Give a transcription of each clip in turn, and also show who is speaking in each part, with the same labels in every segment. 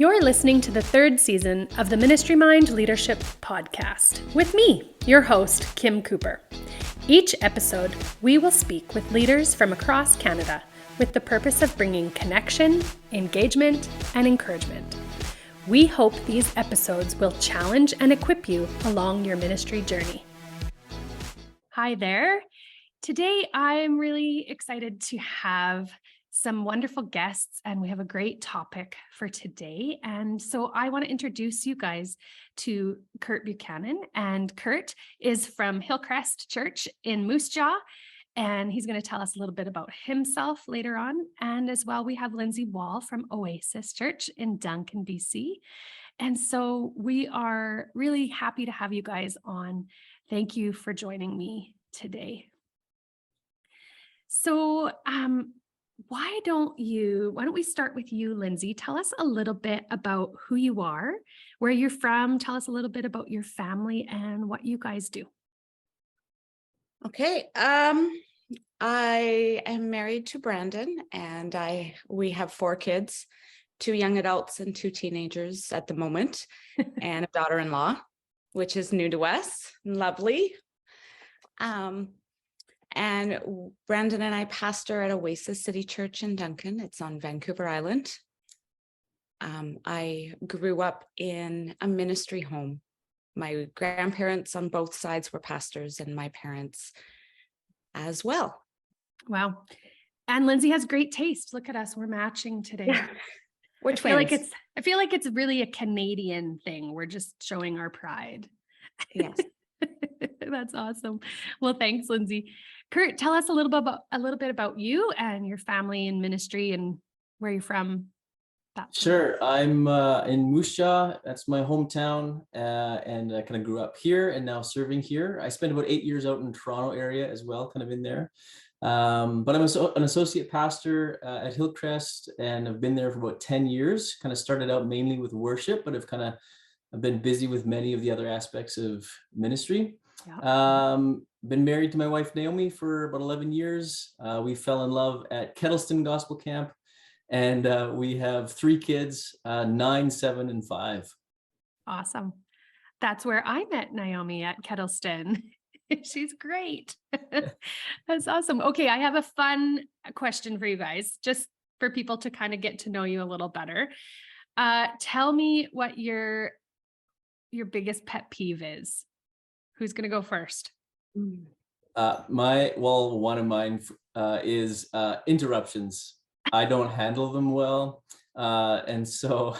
Speaker 1: You're listening to the third season of the Ministry Mind Leadership Podcast with me, your host, Kim Cooper. Each episode, we will speak with leaders from across Canada with the purpose of bringing connection, engagement, and encouragement. We hope these episodes will challenge and equip you along your ministry journey. Hi there. Today, I'm really excited to have some wonderful guests, and we have a great topic for today. And so I want to introduce you guys to Kurt Buchanan. And Kurt is from Hillcrest Church in Moose Jaw, and he's going to tell us a little bit about himself later on. And as well, we have Lindsay Wall from Oasis Church in Duncan, BC. And so we are really happy to have you guys on. Thank you for joining me today. So, why don't we start with you, Lindsay? Tell us a little bit about who you are, where you're from. Tell us a little bit about your family and what you guys do.
Speaker 2: Okay. I am married to Brandon, and we have 4 kids, 2 young adults and 2 teenagers at the moment, and a daughter-in-law, which is new to us. Lovely. And Brandon and I pastor at Oasis City Church in Duncan. It's on Vancouver Island. I grew up in a ministry home. My grandparents on both sides were pastors, and my parents as well.
Speaker 1: Wow. And Lindsay has great taste. Look at us. We're matching today.
Speaker 2: Yeah. We're twins.
Speaker 1: I feel like it's really a Canadian thing. We're just showing our pride.
Speaker 2: Yes.
Speaker 1: That's awesome. Well, thanks, Lindsay. Kurt, tell us a little bit about you and your family and ministry and where you're from.
Speaker 3: Sure. I'm in Moose Jaw. That's my hometown, and I kind of grew up here and now serving here. I spent about 8 years out in the Toronto area as well, kind of in there. But I'm an associate pastor at Hillcrest, and I've been there for about 10 years. Kind of started out mainly with worship, but I've been busy with many of the other aspects of ministry. Yeah. Been married to my wife, Naomi, for about 11 years. We fell in love at Kettleston Gospel Camp, and we have 3 kids, 9, 7, and 5.
Speaker 1: Awesome. That's where I met Naomi, at Kettleston. She's great. That's awesome. Okay, I have a fun question for you guys, just for people to kind of get to know you a little better. Tell me what your biggest pet peeve is. Who's going to go first?
Speaker 3: One of mine is interruptions. I don't handle them well. And so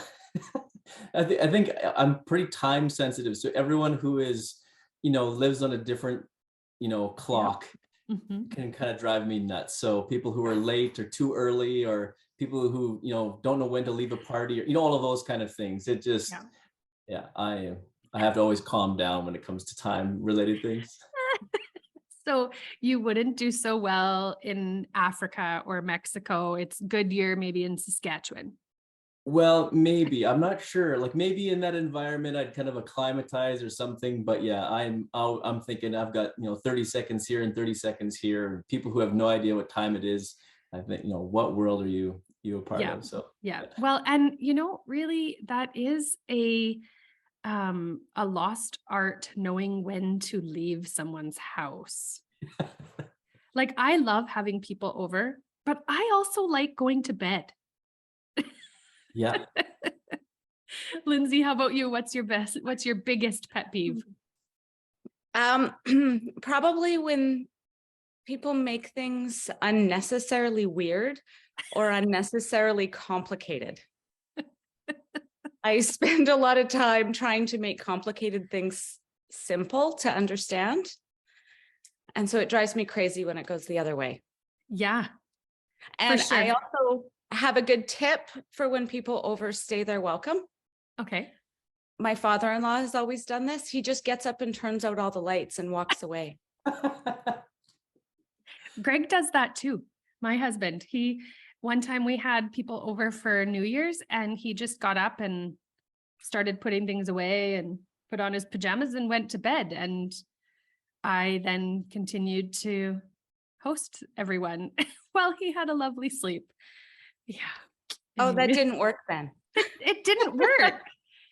Speaker 3: I think I'm pretty time sensitive. So everyone who is, lives on a different, clock can kind of drive me nuts. So people who are late or too early, or people who, don't know when to leave a party, or, all of those kind of things. It just, I have to always calm down when it comes to time related things.
Speaker 1: So you wouldn't do so well in Africa or Mexico. It's good you're maybe in Saskatchewan.
Speaker 3: Well, maybe. I'm not sure. Like maybe in that environment, I'd kind of acclimatize or something. But yeah, I'm thinking I've got 30 seconds here and 30 seconds here. People who have no idea what time it is. I think what world are you a part of? So
Speaker 1: yeah. Well, and really, that is a lost art, knowing when to leave someone's house. Like, I love having people over, but I also like going to bed.
Speaker 3: Yeah.
Speaker 1: Lindsay, how about you? What's your biggest pet peeve?
Speaker 2: Probably when people make things unnecessarily weird or unnecessarily complicated. I spend a lot of time trying to make complicated things simple to understand. And so it drives me crazy when it goes the other way.
Speaker 1: Yeah.
Speaker 2: And sure. I also have a good tip for when people overstay their welcome.
Speaker 1: Okay.
Speaker 2: My father-in-law has always done this. He just gets up and turns out all the lights and walks away.
Speaker 1: Greg does that too. My husband, one time we had people over for New Year's, and he just got up and started putting things away and put on his pajamas and went to bed. And I then continued to host everyone while he had a lovely sleep. Yeah.
Speaker 2: Oh, that didn't work then.
Speaker 1: It didn't work.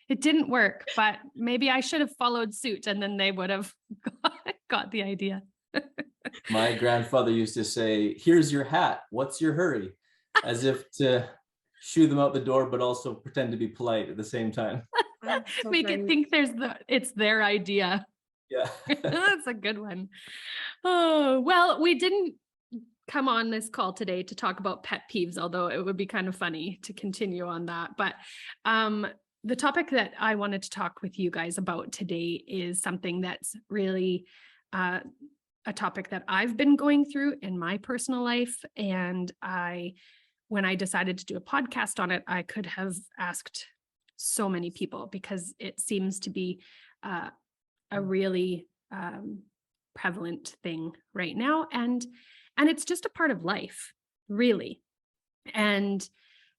Speaker 1: It didn't work, but maybe I should have followed suit and then they would have got the idea.
Speaker 3: My grandfather used to say, "Here's your hat. What's your hurry?" As if to shoo them out the door, but also pretend to be polite at the same time.
Speaker 2: So
Speaker 1: Make it think it's their idea.
Speaker 3: Yeah.
Speaker 1: That's a good one. Oh, well, we didn't come on this call today to talk about pet peeves, although it would be kind of funny to continue on that. But the topic that I wanted to talk with you guys about today is something that's really a topic that I've been going through in my personal life. And when I decided to do a podcast on it, I could have asked so many people because it seems to be a really prevalent thing right now. And it's just a part of life, really. And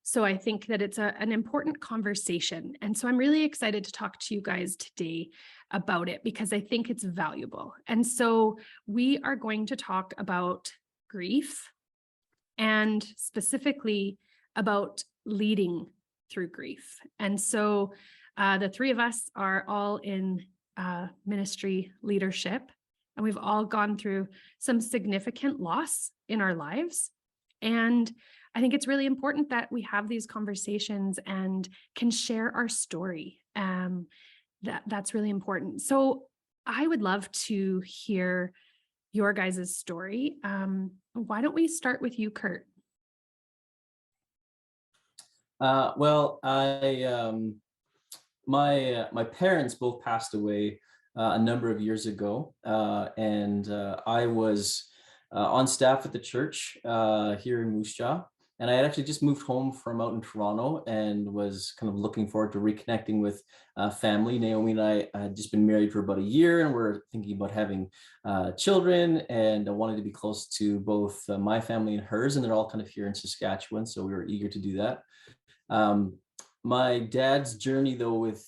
Speaker 1: so I think that it's an important conversation. And so I'm really excited to talk to you guys today about it because I think it's valuable. And so we are going to talk about grief and specifically about leading through grief. And so the three of us are all in ministry leadership, and we've all gone through some significant loss in our lives. And I think it's really important that we have these conversations and can share our story. That's really important. So I would love to hear your guys' story. Why don't we start with you, Kurt?
Speaker 3: Well, my parents both passed away a number of years ago, and I was on staff at the church here in Moose Jaw. And I had actually just moved home from out in Toronto and was kind of looking forward to reconnecting with family. Naomi and I had just been married for about a year, and we're thinking about having children, and I wanted to be close to both my family and hers, and they're all kind of here in Saskatchewan, so we were eager to do that. My dad's journey, though, with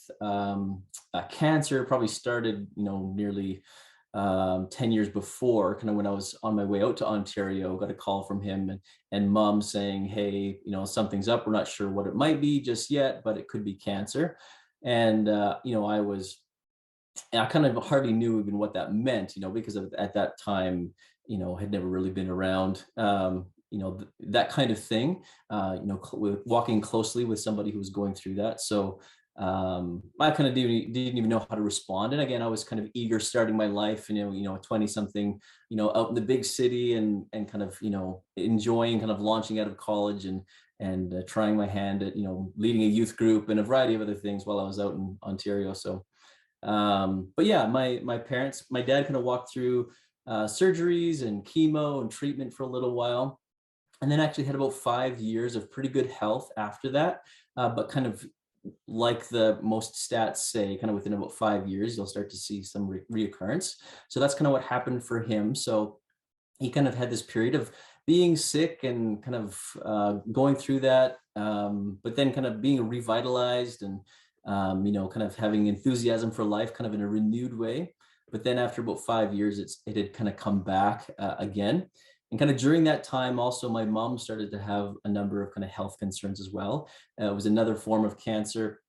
Speaker 3: cancer probably started, nearly 10 years before, kind of when I was on my way out to Ontario. Got a call from him and mom saying, "Hey, something's up. We're not sure what it might be just yet, but it could be cancer." And I kind of hardly knew even what that meant, because at that time, had never really been around, that kind of thing, walking closely with somebody who was going through that. So I kind of didn't even know how to respond. And again, I was kind of eager starting my life, 20 something, out in the big city and kind of, enjoying kind of launching out of college and trying my hand at, leading a youth group and a variety of other things while I was out in Ontario. So, but yeah, my parents, my dad kind of walked through surgeries and chemo and treatment for a little while, and then actually had about 5 years of pretty good health after that, but kind of like the most stats say, kind of within about 5 years, you'll start to see some reoccurrence. So that's kind of what happened for him. So he kind of had this period of being sick and kind of going through that, but then kind of being revitalized and, kind of having enthusiasm for life, kind of in a renewed way. But then after about 5 years, it had kind of come back again. And kind of during that time, also, my mom started to have a number of kind of health concerns as well. It was another form of cancer.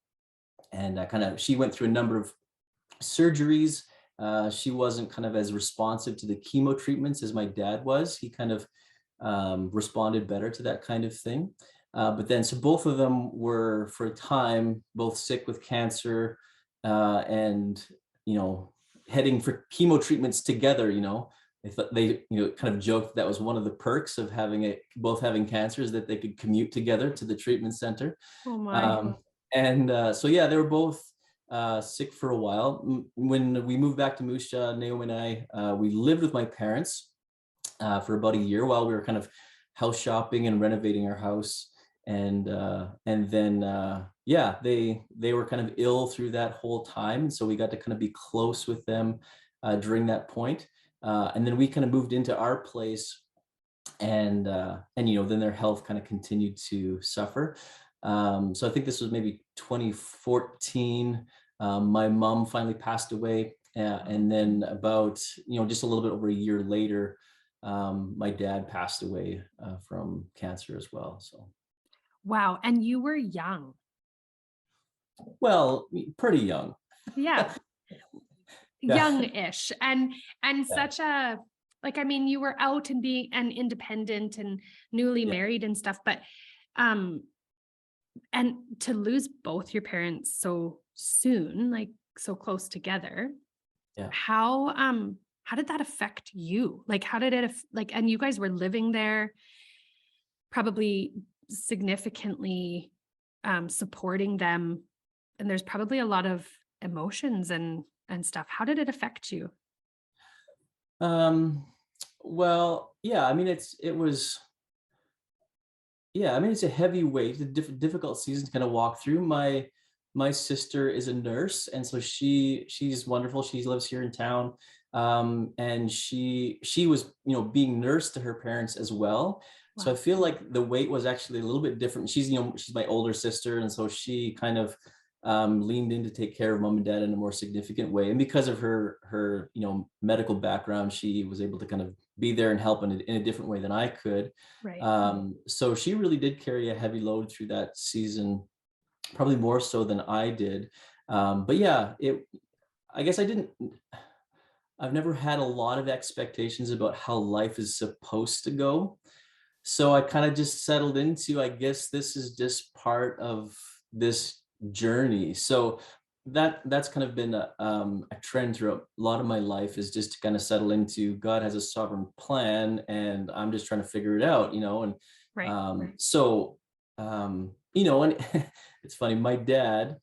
Speaker 3: And she went through a number of surgeries. She wasn't kind of as responsive to the chemo treatments as my dad was. He kind of responded better to that kind of thing. But then, so both of them were, for a time, both sick with cancer and, heading for chemo treatments together. They thought kind of joked that was one of the perks of both having cancer, is that they could commute together to the treatment center.
Speaker 1: Oh my.
Speaker 3: So yeah, they were both sick for a while. When we moved back to Moose Jaw, Naomi and I, we lived with my parents for about a year while we were kind of house shopping and renovating our house. And then yeah, they were kind of ill through that whole time. So we got to kind of be close with them during that point. And then we kind of moved into our place, and then their health kind of continued to suffer. So I think this was maybe 2014. My mom finally passed away, and then about just a little bit over a year later, my dad passed away from cancer as well. So.
Speaker 1: Wow. And you were young.
Speaker 3: Well, pretty young.
Speaker 1: Yeah.
Speaker 3: Yeah.
Speaker 1: Young-ish. And
Speaker 3: Yeah.
Speaker 1: such a, like, I mean, you were out and being and independent and newly
Speaker 3: Yeah.
Speaker 1: married and stuff, but um and to lose both your parents so soon, like so close together,
Speaker 3: Yeah.
Speaker 1: how did that affect you? Like, how did it like, and you guys were living there, probably significantly supporting them, and there's probably a lot of emotions and stuff. How did it affect you?
Speaker 3: Um, well, yeah, I mean, it was, yeah, I mean, it's a heavy weight, a difficult season to kind of walk through. My sister is a nurse, and so she's wonderful. She lives here in town, and she was, being nursed to her parents as well. So I
Speaker 1: Wow.
Speaker 3: feel like the weight was actually a little bit different. She's my older sister, and so she kind of leaned in to take care of mom and dad in a more significant way. And because of her medical background, she was able to kind of be there and help in a different way than I could.
Speaker 1: Right.
Speaker 3: So she really did carry a heavy load through that season, probably more so than I did. But yeah, I guess I've never had a lot of expectations about how life is supposed to go. So I kind of just settled into, I guess this is just part of this journey. So that's kind of been a trend throughout a lot of my life, is just to kind of settle into God has a sovereign plan and I'm just trying to figure it out, and
Speaker 1: Right.
Speaker 3: so and it's funny, my dad,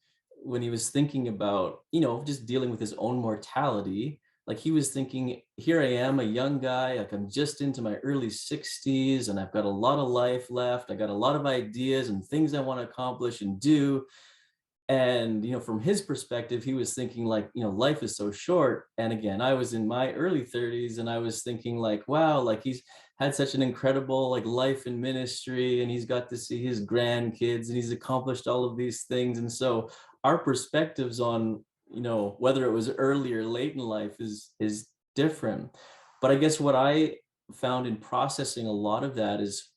Speaker 3: when he was thinking about, just dealing with his own mortality, like he was thinking, here I am, a young guy, like I'm just into my early 60s and I've got a lot of life left. I got a lot of ideas and things I want to accomplish and do. And, from his perspective, he was thinking like, life is so short. And again, I was in my early 30s and I was thinking like, wow, like he's had such an incredible like life in ministry and he's got to see his grandkids and he's accomplished all of these things. And so our perspectives on, whether it was early or late in life is different. But I guess what I found in processing a lot of that is,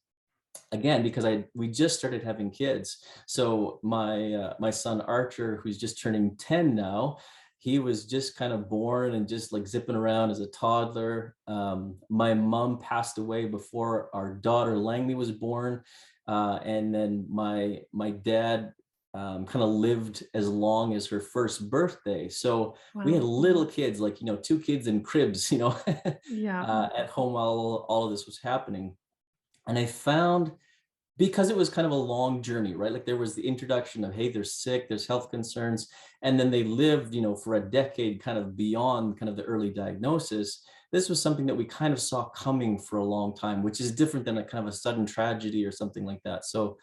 Speaker 3: again, because we just started having kids. So my son Archer, who's just turning 10 now, he was just kind of born and just like zipping around as a toddler. My mom passed away before our daughter Langley was born, and then my dad kind of lived as long as her first birthday. So we had
Speaker 1: Wow.
Speaker 3: little kids, like 2 kids in cribs,
Speaker 1: Yeah.
Speaker 3: at home while all of this was happening. And I found, because it was kind of a long journey, right? Like there was the introduction of, hey, they're sick, there's health concerns. And then they lived, for a decade kind of beyond kind of the early diagnosis. This was something that we kind of saw coming for a long time, which is different than a kind of a sudden tragedy or something like that. So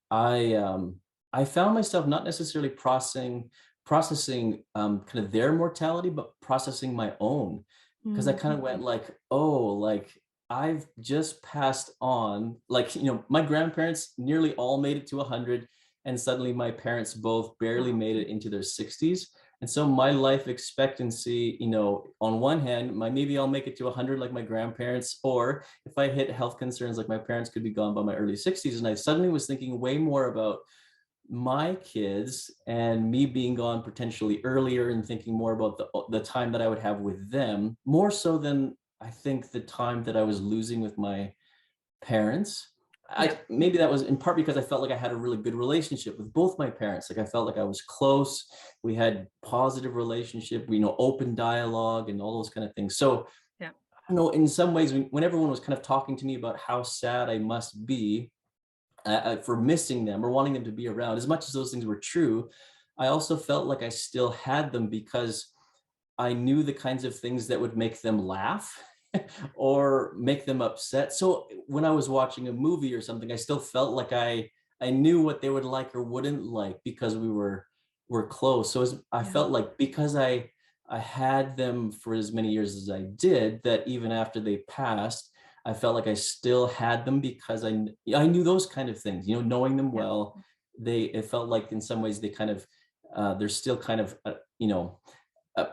Speaker 3: I found myself not necessarily processing kind of their mortality, but processing my own, because I kind of went like, oh, like I've just passed on, like, my grandparents nearly all made it to 100, and suddenly my parents both barely
Speaker 1: Wow.
Speaker 3: made it into their 60s. And so my life expectancy, on one hand, maybe I'll make it to 100 like my grandparents, or if I hit health concerns like my parents, could be gone by my early 60s. And I suddenly was thinking way more about my kids and me being gone potentially earlier, and thinking more about the time that I would have with them, more so than I think the time that I was losing with my parents.
Speaker 1: Yeah.
Speaker 3: Maybe that was in part because I felt like I had a really good relationship with both my parents. Like I felt like I was close. We had positive relationship, open dialogue and all those kind of things. So
Speaker 1: Yeah.
Speaker 3: I don't know, in some ways, when everyone was kind of talking to me about how sad I must be for missing them or wanting them to be around, as much as those things were true, I also felt like I still had them because I knew the kinds of things that would make them laugh or make them upset. So when I was watching a movie or something, I still felt like I knew what they would like or wouldn't like, because we're close. So I
Speaker 1: Yeah.
Speaker 3: felt like, because I had them for as many years as I did, that even after they passed, I felt like I still had them, because I knew those kind of things, knowing them
Speaker 1: Yeah.
Speaker 3: well. It felt like in some ways they kind of they're still kind of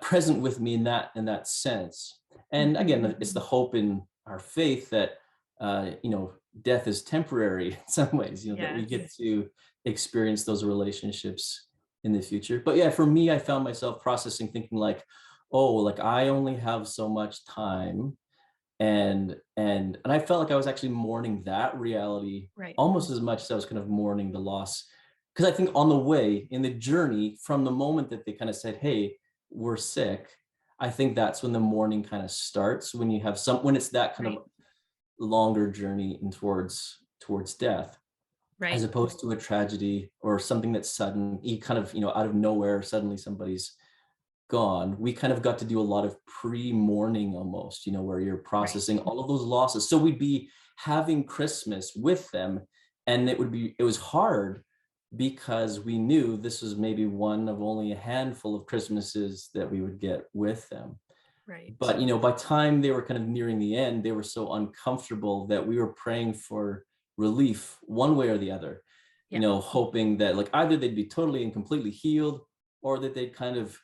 Speaker 3: present with me in that sense. And again, it's the hope in our faith that death is temporary in some ways, that we
Speaker 1: Yes.
Speaker 3: get to experience those relationships in the future. But yeah, for me, I found myself processing, thinking like, oh, like I only have so much time. And I felt like I was actually mourning that reality
Speaker 1: Right.
Speaker 3: almost as much as I was kind of mourning the loss. Because I think on the way, in the journey, from the moment that they kind of said, hey, we're sick, I think that's when the mourning kind of starts, when you have when it's that kind
Speaker 1: Right.
Speaker 3: of longer journey in towards death, as
Speaker 1: Right.
Speaker 3: opposed to a tragedy or something that's sudden, you kind of, out of nowhere, suddenly somebody's gone. We kind of got to do a lot of pre-mourning almost, where you're processing all of those losses. So we'd be having Christmas with them, and it was hard because we knew this was maybe one of only a handful of Christmases that we would get with them.
Speaker 1: Right.
Speaker 3: But by time they were kind of nearing the end, they were so uncomfortable that we were praying for relief one way or the other, hoping that like either they'd be totally and completely healed, or that they'd kind of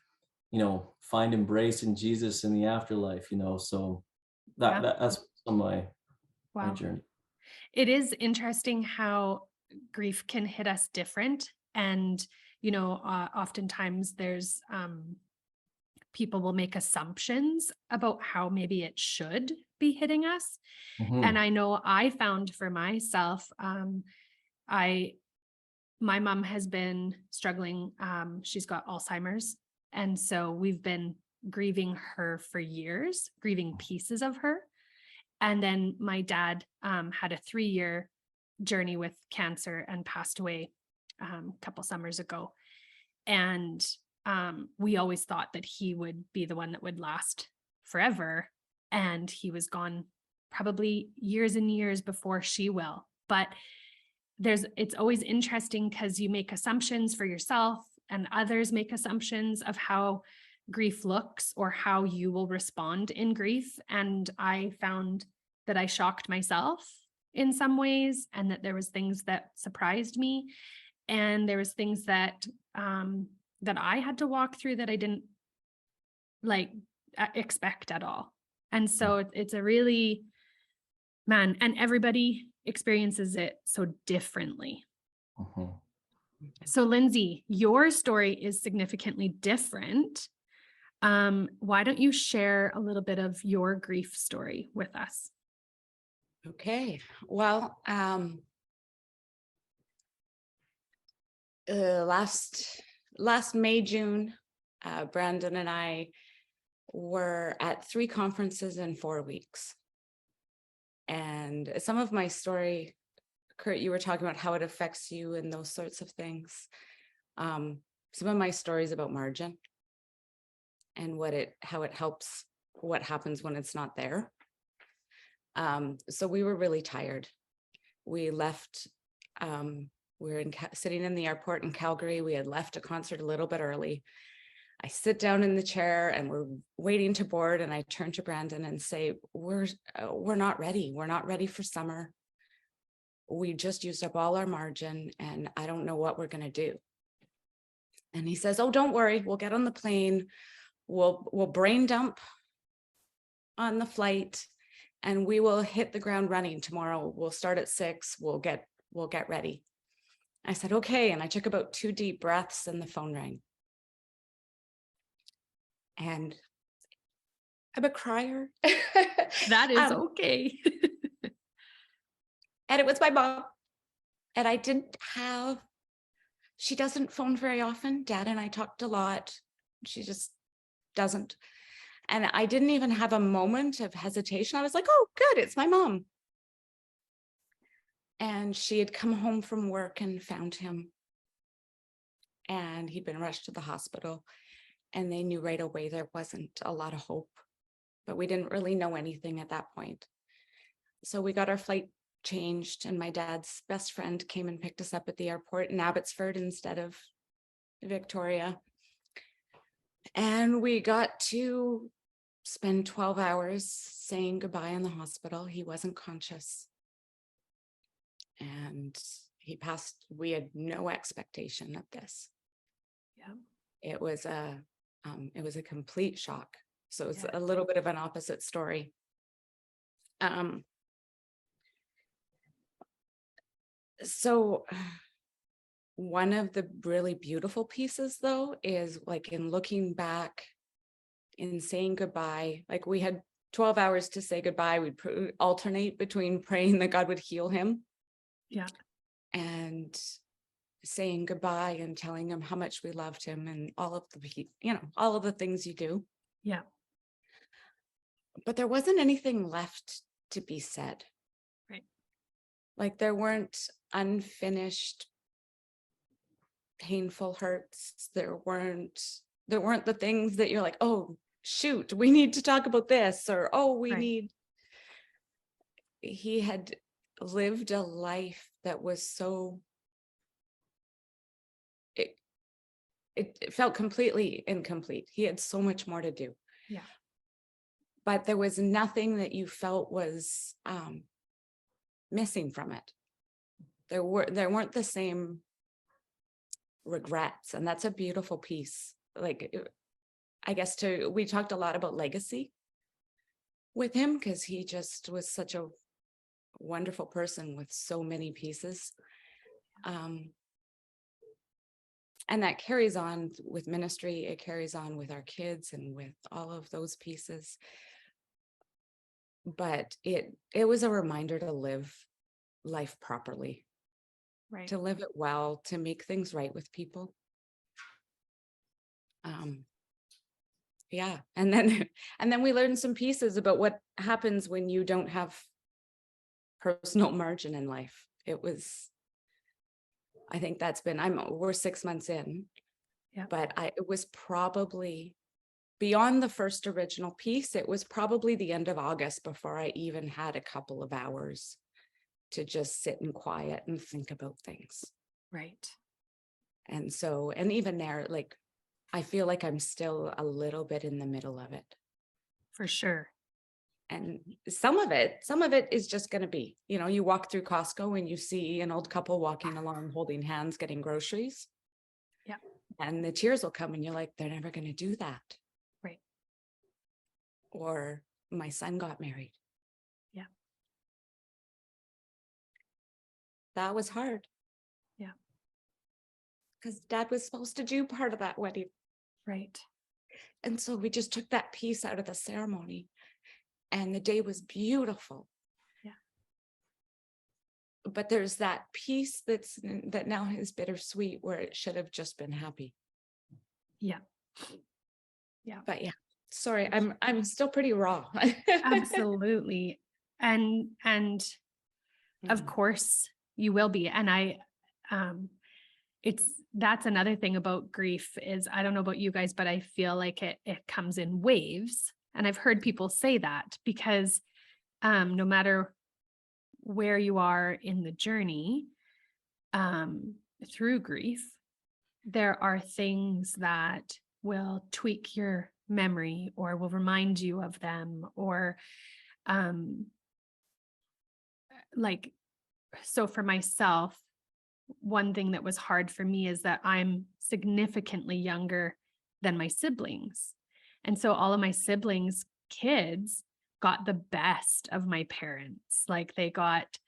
Speaker 3: find embrace in Jesus in the afterlife, so that's my journey.
Speaker 1: It is interesting how grief can hit us different. And, oftentimes there's people will make assumptions about how maybe it should be hitting us. And I know I found for myself, my mom has been struggling. She's got Alzheimer's. And so we've been grieving her for years, grieving pieces of her. And then my dad had a 3-year journey with cancer and passed away a couple summers ago. And we always thought that he would be the one that would last forever. And he was gone probably years and years before she will. But it's always interesting because you make assumptions for yourself and others make assumptions of how grief looks or how you will respond in grief. And I found that I shocked myself in some ways, and that there was things that surprised me. And there was things that I had to walk through that I didn't expect at all. And so it's a really, and everybody experiences it so differently. So Lindsay, your story is significantly different. Why don't you share a little bit of your grief story with us?
Speaker 2: Okay. Well, last May, June, Brandon and I were at 3 conferences in 4 weeks. And some of my story, Kurt, you were talking about how it affects you and those sorts of things. Some of my stories about margin and how it helps what happens when it's not there. So we were really tired. We left, we were sitting in the airport in Calgary. We had left a concert a little bit early. I sit down in the chair and we're waiting to board, and I turn to Brandon and say, we're not ready. We're not ready for summer. We just used up all our margin and I don't know what we're going to do. And he says, oh, don't worry. We'll get on the plane. We'll brain dump on the flight and we will hit the ground running tomorrow. We'll start at 6. We'll get ready. I said, okay. And I took about 2 deep breaths and the phone rang. And I'm a crier.
Speaker 1: That is okay.
Speaker 2: And it was my mom. And she doesn't phone very often. Dad and I talked a lot. She just doesn't. And I didn't even have a moment of hesitation. I was like, oh, good, it's my mom. And she had come home from work and found him. And he'd been rushed to the hospital. And they knew right away there wasn't a lot of hope. But we didn't really know anything at that point. So we got our flight changed, and my dad's best friend came and picked us up at the airport in Abbotsford instead of Victoria. And we got to spend 12 hours saying goodbye in the hospital. He wasn't conscious. And he passed. We had no expectation of this.
Speaker 1: Yeah.
Speaker 2: It was a complete shock. So it's a little bit of an opposite story. So one of the really beautiful pieces, though, is like in looking back, in saying goodbye. Like we had 12 hours to say goodbye. We'd alternate between praying that God would heal him.
Speaker 1: Yeah.
Speaker 2: And saying goodbye and telling him how much we loved him and all of the, all of the things you do.
Speaker 1: Yeah.
Speaker 2: But there wasn't anything left to be said.
Speaker 1: Right.
Speaker 2: Like there weren't unfinished painful hurts. There weren't the things that you're like, oh shoot, we need to talk about this, or he had lived a life that was so, it felt completely incomplete. He had so much more to do.
Speaker 1: Yeah.
Speaker 2: But there was nothing that you felt was missing from it. There weren't the same regrets, and that's a beautiful piece. Like, I guess we talked a lot about legacy with him because he just was such a wonderful person with so many pieces. And that carries on with ministry. It carries on with our kids and with all of those pieces. But it was a reminder to live life properly,
Speaker 1: Right.
Speaker 2: to live it well, to make things right with people. Yeah. And then we learned some pieces about what happens when you don't have personal margin in life. I think that's been, we're 6 months in,
Speaker 1: Yeah.
Speaker 2: but it was probably beyond the first original piece. It was probably the end of August before I even had a couple of hours to just sit in quiet and think about things.
Speaker 1: Right.
Speaker 2: And so, and even there, like, I feel like I'm still a little bit in the middle of it.
Speaker 1: For sure.
Speaker 2: And some of it is just going to be, you walk through Costco and you see an old couple walking along, holding hands, getting groceries.
Speaker 1: Yeah.
Speaker 2: And the tears will come and you're like, they're never going to do that.
Speaker 1: Right.
Speaker 2: Or my son got married.
Speaker 1: Yeah.
Speaker 2: That was hard.
Speaker 1: Yeah.
Speaker 2: Because dad was supposed to do part of that wedding.
Speaker 1: Right.
Speaker 2: And so we just took that piece out of the ceremony. And the day was beautiful.
Speaker 1: Yeah.
Speaker 2: But there's that piece that now is bittersweet where it should have just been happy. Yeah.
Speaker 1: Yeah.
Speaker 2: But yeah, sorry, I'm still pretty raw.
Speaker 1: Absolutely. And of course you will be. And that's another thing about grief is, I don't know about you guys, but I feel like it comes in waves. And I've heard people say that because no matter where you are in the journey through grief, there are things that will tweak your memory or will remind you of them, or so for myself, one thing that was hard for me is that I'm significantly younger than my siblings. And so all of my siblings' kids got the best of my parents. Like they got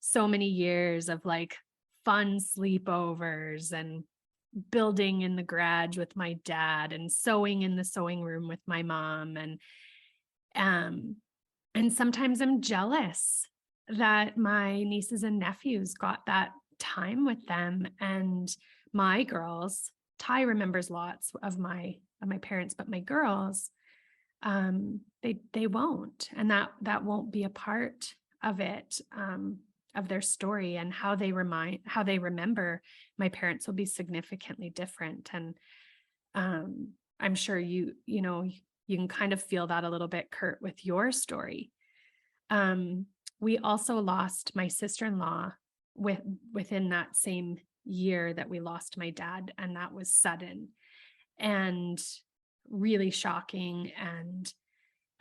Speaker 1: so many years of like fun sleepovers and building in the garage with my dad and sewing in the sewing room with my mom. And sometimes I'm jealous that my nieces and nephews got that time with them. And my girls, Ty remembers lots of my parents, but my girls, they won't, and that won't be a part of it, of their story, and how they remember my parents will be significantly different. And I'm sure you can kind of feel that a little bit, Kurt, with your story. We also lost my sister-in-law within that same year that we lost my dad, and that was sudden and really shocking.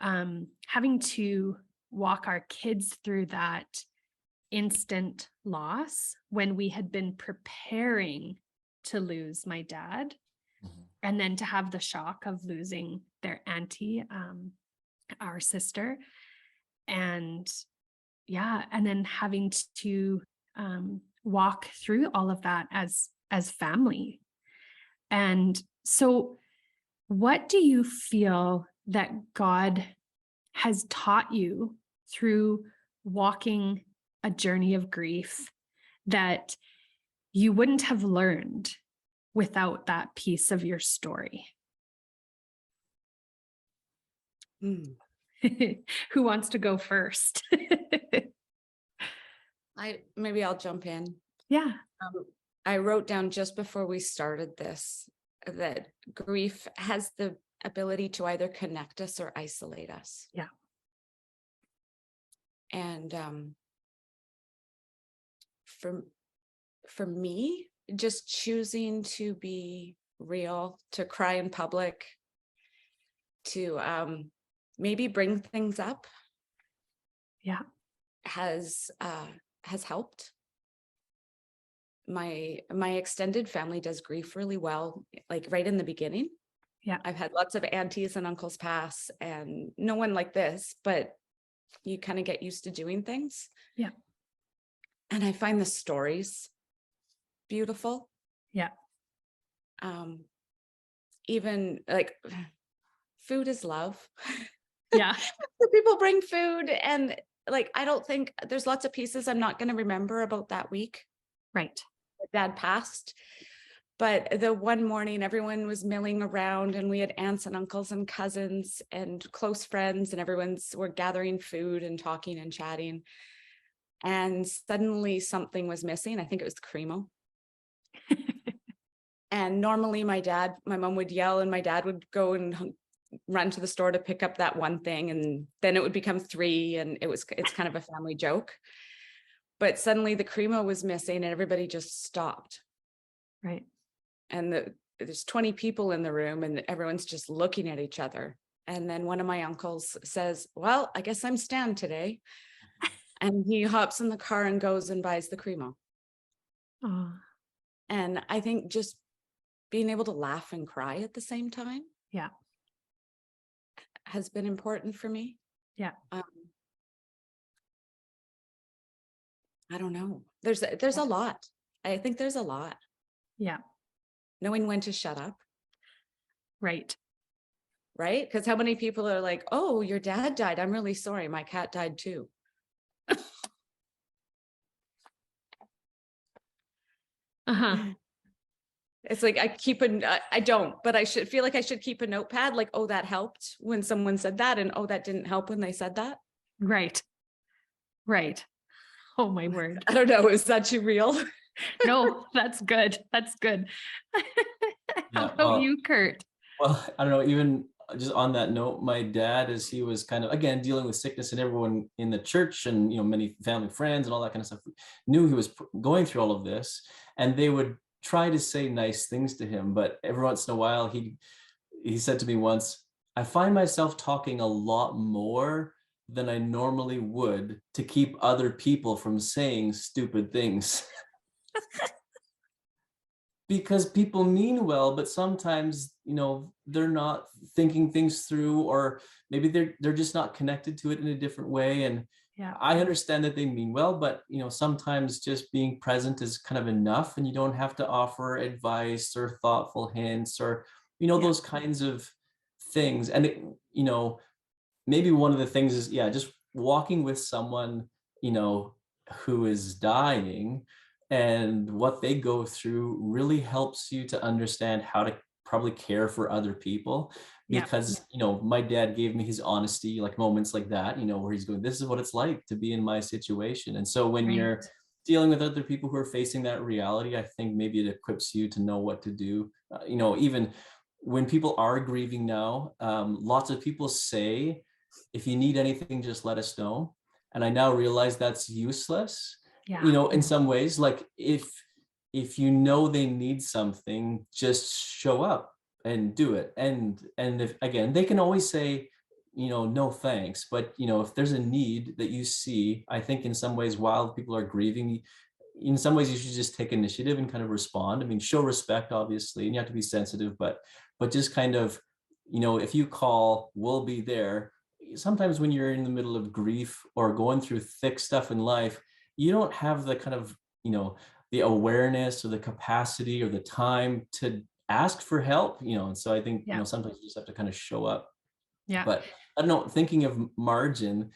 Speaker 1: And having to walk our kids through that instant loss when we had been preparing to lose my dad, and then to have the shock of losing their auntie, our sister, and then having to walk through all of that as as family. And so what do you feel that God has taught you through walking a journey of grief that you wouldn't have learned without that piece of your story? Who wants to go first?
Speaker 2: Maybe I'll jump in.
Speaker 1: Yeah.
Speaker 2: I wrote down just before we started this that grief has the ability to either connect us or isolate us.
Speaker 1: Yeah.
Speaker 2: And for me, just choosing to be real, to cry in public, to maybe bring things up,
Speaker 1: Yeah.
Speaker 2: has helped. My extended family does grief really well, like right in the beginning.
Speaker 1: Yeah.
Speaker 2: I've had lots of aunties and uncles pass, and no one like this, but you kind of get used to doing things.
Speaker 1: Yeah.
Speaker 2: And I find the stories beautiful.
Speaker 1: Yeah.
Speaker 2: Even like food is love.
Speaker 1: Yeah.
Speaker 2: People bring food, and like, I don't think there's lots of pieces I'm not going to remember about that week.
Speaker 1: Right.
Speaker 2: Dad passed, but the one morning everyone was milling around, and we had aunts and uncles and cousins and close friends, and we're gathering food and talking and chatting, and suddenly something was missing. I think it was Cremo. And normally my mom would yell, and my dad would go and run to the store to pick up that one thing, and then it would become 3, and it's kind of a family joke. But suddenly the Cremo was missing, and everybody just stopped.
Speaker 1: Right.
Speaker 2: And there's 20 people in the room, and everyone's just looking at each other. And then one of my uncles says, "Well, I guess I'm Stan today." And he hops in the car and goes and buys the Cremo.
Speaker 1: Oh.
Speaker 2: And I think just being able to laugh and cry at the same time,
Speaker 1: Yeah.
Speaker 2: has been important for me.
Speaker 1: Yeah.
Speaker 2: I don't know. There's a lot. I think there's a lot.
Speaker 1: Yeah.
Speaker 2: Knowing when to shut up.
Speaker 1: Right.
Speaker 2: Right? Because how many people are like, "Oh, your dad died. I'm really sorry. My cat died too."
Speaker 1: Uh-huh.
Speaker 2: It's like I don't, but I should feel like I should keep a notepad, like, "Oh, that helped when someone said that," and "Oh, that didn't help when they said that."
Speaker 1: Right. Right. Oh my word.
Speaker 2: I don't know. Is that too real?
Speaker 1: No, that's good. That's good. How
Speaker 3: Yeah,
Speaker 1: about you, Kurt?
Speaker 3: well, I don't know, even just on that note, my dad, as he was kind of, again, dealing with sickness, and everyone in the church and, many family friends and all that kind of stuff knew he was going through all of this, and they would try to say nice things to him. But every once in a while, he said to me once, "I find myself talking a lot more than I normally would to keep other people from saying stupid things." Because people mean well, but sometimes, they're not thinking things through, or maybe they're just not connected to it in a different way. And
Speaker 1: Yeah.
Speaker 3: I understand that they mean well, but sometimes just being present is kind of enough, and you don't have to offer advice or thoughtful hints or those kinds of things. And maybe one of the things is, just walking with someone who is dying, and what they go through really helps you to understand how to probably care for other people.
Speaker 1: Yeah.
Speaker 3: Because my dad gave me his honesty, like moments like that, where he's going, "This is what it's like to be in my situation." And so when you're
Speaker 1: Right.
Speaker 3: dealing with other people who are facing that reality, I think maybe it equips you to know what to do. Even when people are grieving now, lots of people say, "If you need anything, just let us know." And I now realize that's useless.
Speaker 1: Yeah.
Speaker 3: In some ways, like if they need something, just show up and do it. And if, again, they can always say, "No, thanks." But, if there's a need that you see, I think in some ways, while people are grieving, in some ways you should just take initiative and kind of respond. I mean, show respect, obviously, and you have to be sensitive, but just kind of, if you call, we'll be there. Sometimes when you're in the middle of grief or going through thick stuff in life, you don't have the kind of, the awareness or the capacity or the time to ask for help, and so I think, sometimes you just have to kind of show up.
Speaker 1: Yeah.
Speaker 3: But I don't know, thinking of margin,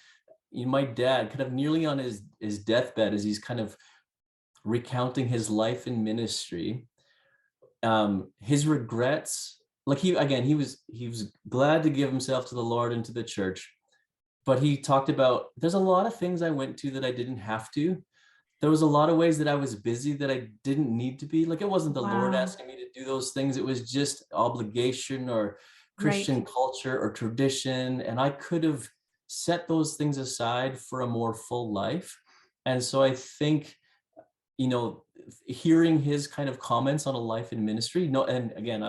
Speaker 3: my dad kind of nearly on his deathbed, as he's kind of recounting his life in ministry, his regrets, like he was glad to give himself to the Lord and to the church, but he talked about, there's a lot of things I went to that I didn't have to. There was a lot of ways that I was busy that I didn't need to be. Like, it wasn't the Lord asking me to do those things. It was just obligation or Christian culture or tradition. And I could have set those things aside for a more full life. And so I think, hearing his kind of comments on a life in ministry, and again,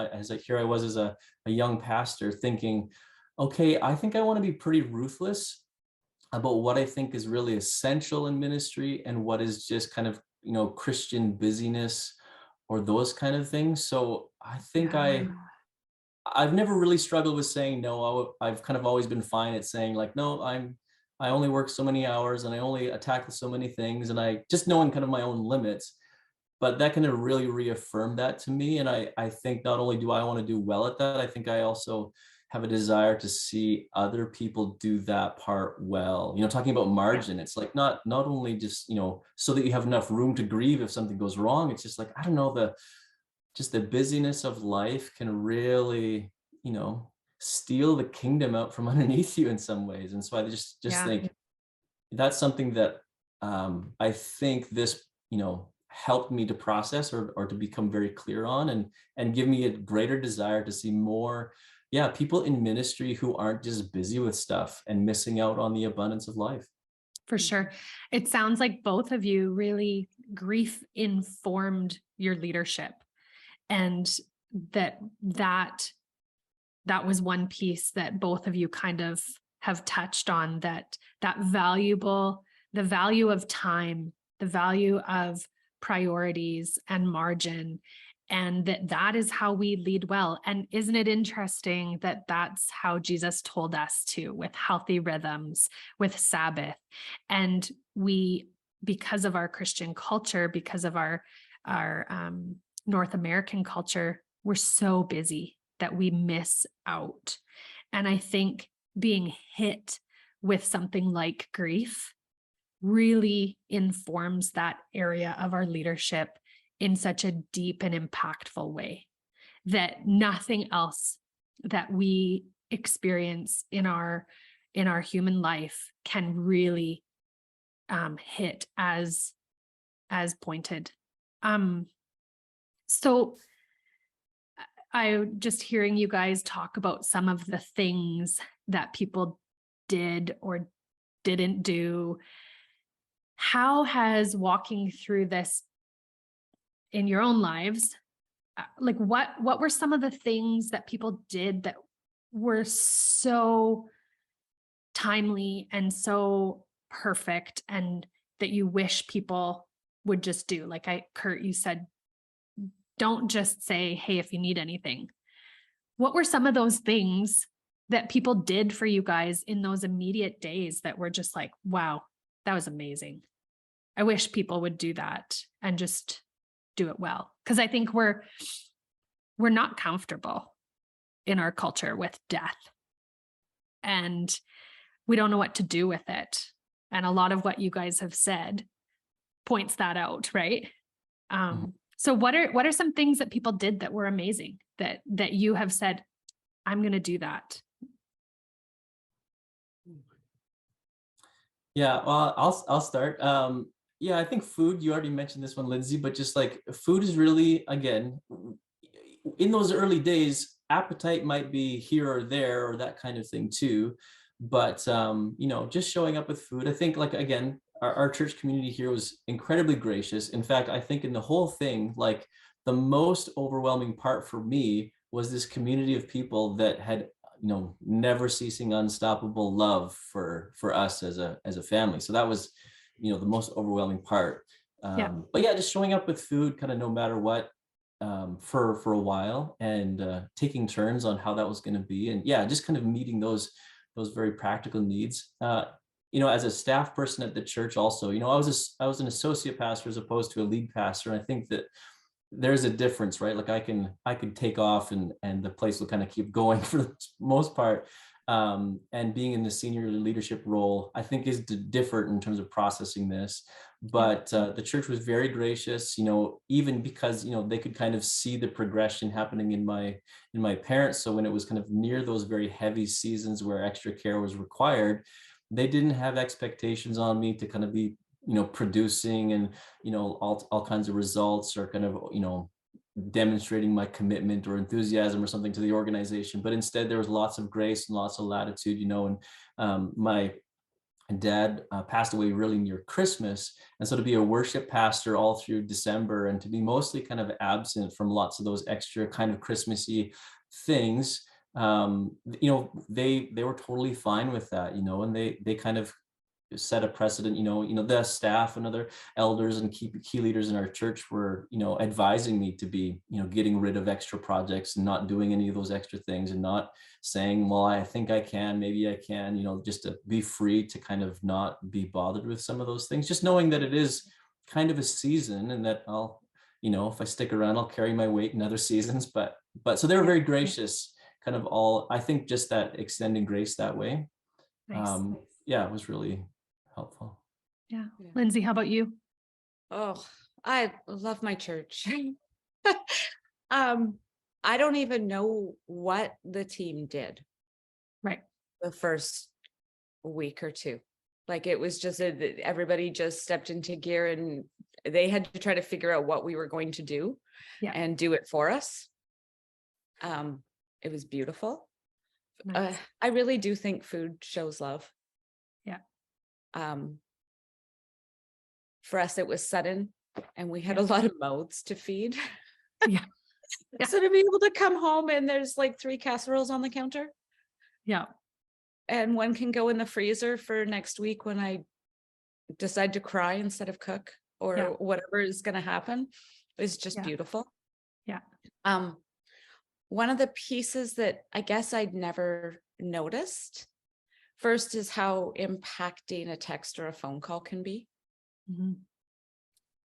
Speaker 3: here I was as a young pastor thinking, okay, I think I want to be pretty ruthless about what I think is really essential in ministry and what is just kind of, Christian busyness or those kind of things. So I think I've never really struggled with saying no. I've kind of always been fine at saying, like, no, I only work so many hours and I only tackle so many things, and I just knowing kind of my own limits. But that kind of really reaffirmed that to me. And I think not only do I want to do well at that, I think I also have a desire to see other people do that part well. Talking about margin, it's like not only just, so that you have enough room to grieve if something goes wrong. It's just like, I don't know, the busyness of life can really, steal the kingdom out from underneath you in some ways. And so I just think that's something that I think this, helped me to process or to become very clear on, and give me a greater desire to see more people in ministry who aren't just busy with stuff and missing out on the abundance of life.
Speaker 1: For sure. It sounds like both of you really grief informed your leadership, and that was one piece that both of you kind of have touched on, that the value of time, the value of priorities and margin, and that is how we lead well. And isn't it interesting that that's how Jesus told us to, with healthy rhythms, with Sabbath. And we, because of our Christian culture, because of our North American culture, we're so busy that we miss out. And I think being hit with something like grief really informs that area of our leadership in such a deep and impactful way, that nothing else that we experience in our human life can really hit as pointed. So I just hearing you guys talk about some of the things that people did or didn't do. How has walking through this in your own lives, like what were some of the things that people did that were so timely and so perfect, and that you wish people would just do? Like Kurt, you said, don't just say, hey, if you need anything. What were some of those things that people did for you guys in those immediate days that were just like, wow, that was amazing? I wish people would do that and just do it well. Because I think we're not comfortable in our culture with death, and we don't know what to do with it. And a lot of what you guys have said points that out, right? So what are some things that people did that were amazing, that you have said, I'm going to do that?
Speaker 3: Yeah, well, I'll start. I think food, you already mentioned this one, Lindsay, but just like food is really, again, in those early days, appetite might be here or there or that kind of thing too. But, just showing up with food, I think, like, again, our church community here was incredibly gracious. In fact, I think in the whole thing, like, the most overwhelming part for me was this community of people that had, never ceasing, unstoppable love for us as a family. So that was, the most overwhelming part. But yeah, just showing up with food kind of no matter what, for a while, and taking turns on how that was going to be. And yeah, just kind of meeting those very practical needs. as a staff person at the church also, I was an associate pastor as opposed to a lead pastor. And I think that there's a difference, right? Like I could take off and the place will kind of keep going for the most part. And being in the senior leadership role, I think is different in terms of processing this. But the church was very gracious, even because, they could kind of see the progression happening in my parents. So when it was kind of near those very heavy seasons where extra care was required, they didn't have expectations on me to kind of be, producing and, all kinds of results or kind of, demonstrating my commitment or enthusiasm or something to the organization. But instead there was lots of grace and lots of latitude, and my dad passed away really near Christmas. And so to be a worship pastor all through December and to be mostly kind of absent from lots of those extra kind of Christmassy things, they were totally fine with that, and they kind of set a precedent. The staff and other elders and key leaders in our church were, advising me to be, getting rid of extra projects and not doing any of those extra things and not saying, well, I think I can, maybe I can, just to be free to kind of not be bothered with some of those things, just knowing that it is kind of a season and that I'll, if I stick around, I'll carry my weight in other seasons. But so they were very gracious, kind of I think just that extending grace that way.
Speaker 1: Nice.
Speaker 3: It was really helpful.
Speaker 1: Yeah. Lindsay, how about you?
Speaker 2: Oh, I love my church. I don't even know what the team did.
Speaker 1: Right.
Speaker 2: The first week or two. Like it was just everybody just stepped into gear and they had to try to figure out what we were going to do and do it for us. It was beautiful. Nice. I really do think food shows love.
Speaker 1: Yeah.
Speaker 2: For us, it was sudden and we had a lot of mouths to feed.
Speaker 1: Yeah.
Speaker 2: So to be able to come home and there's like 3 casseroles on the counter.
Speaker 1: Yeah.
Speaker 2: And one can go in the freezer for next week when I decide to cry instead of cook or whatever is going to happen is just beautiful.
Speaker 1: Yeah.
Speaker 2: One of the pieces that I guess I'd never noticed first is how impacting a text or a phone call can be.
Speaker 1: Mm-hmm.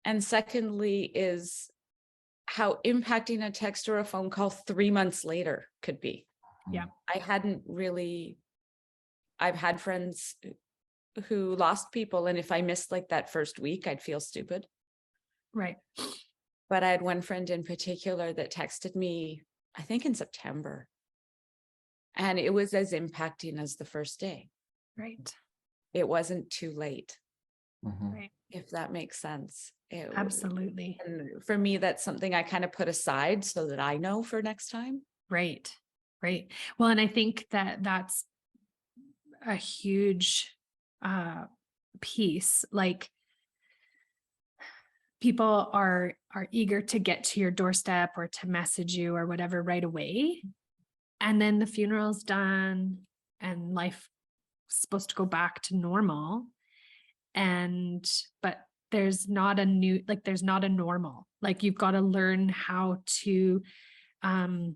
Speaker 1: And
Speaker 2: secondly is how impacting a text or a phone call 3 months later could be.
Speaker 1: Yeah.
Speaker 2: I've had friends who lost people, and if I missed like that first week, I'd feel stupid.
Speaker 1: Right.
Speaker 2: But I had one friend in particular that texted me, I think in September, and it was as impacting as the first day.
Speaker 1: Right.
Speaker 2: It wasn't too late.
Speaker 1: Mm-hmm. Right.
Speaker 2: If that makes sense.
Speaker 1: Absolutely.
Speaker 2: And for me, that's something I kind of put aside so that I know for next time.
Speaker 1: Right. Right. Well, and I think that that's a huge piece. Like people are eager to get to your doorstep or to message you or whatever right away. And then the funeral's done and life is supposed to go back to normal. But there's not a normal. Like you've got to learn how to, for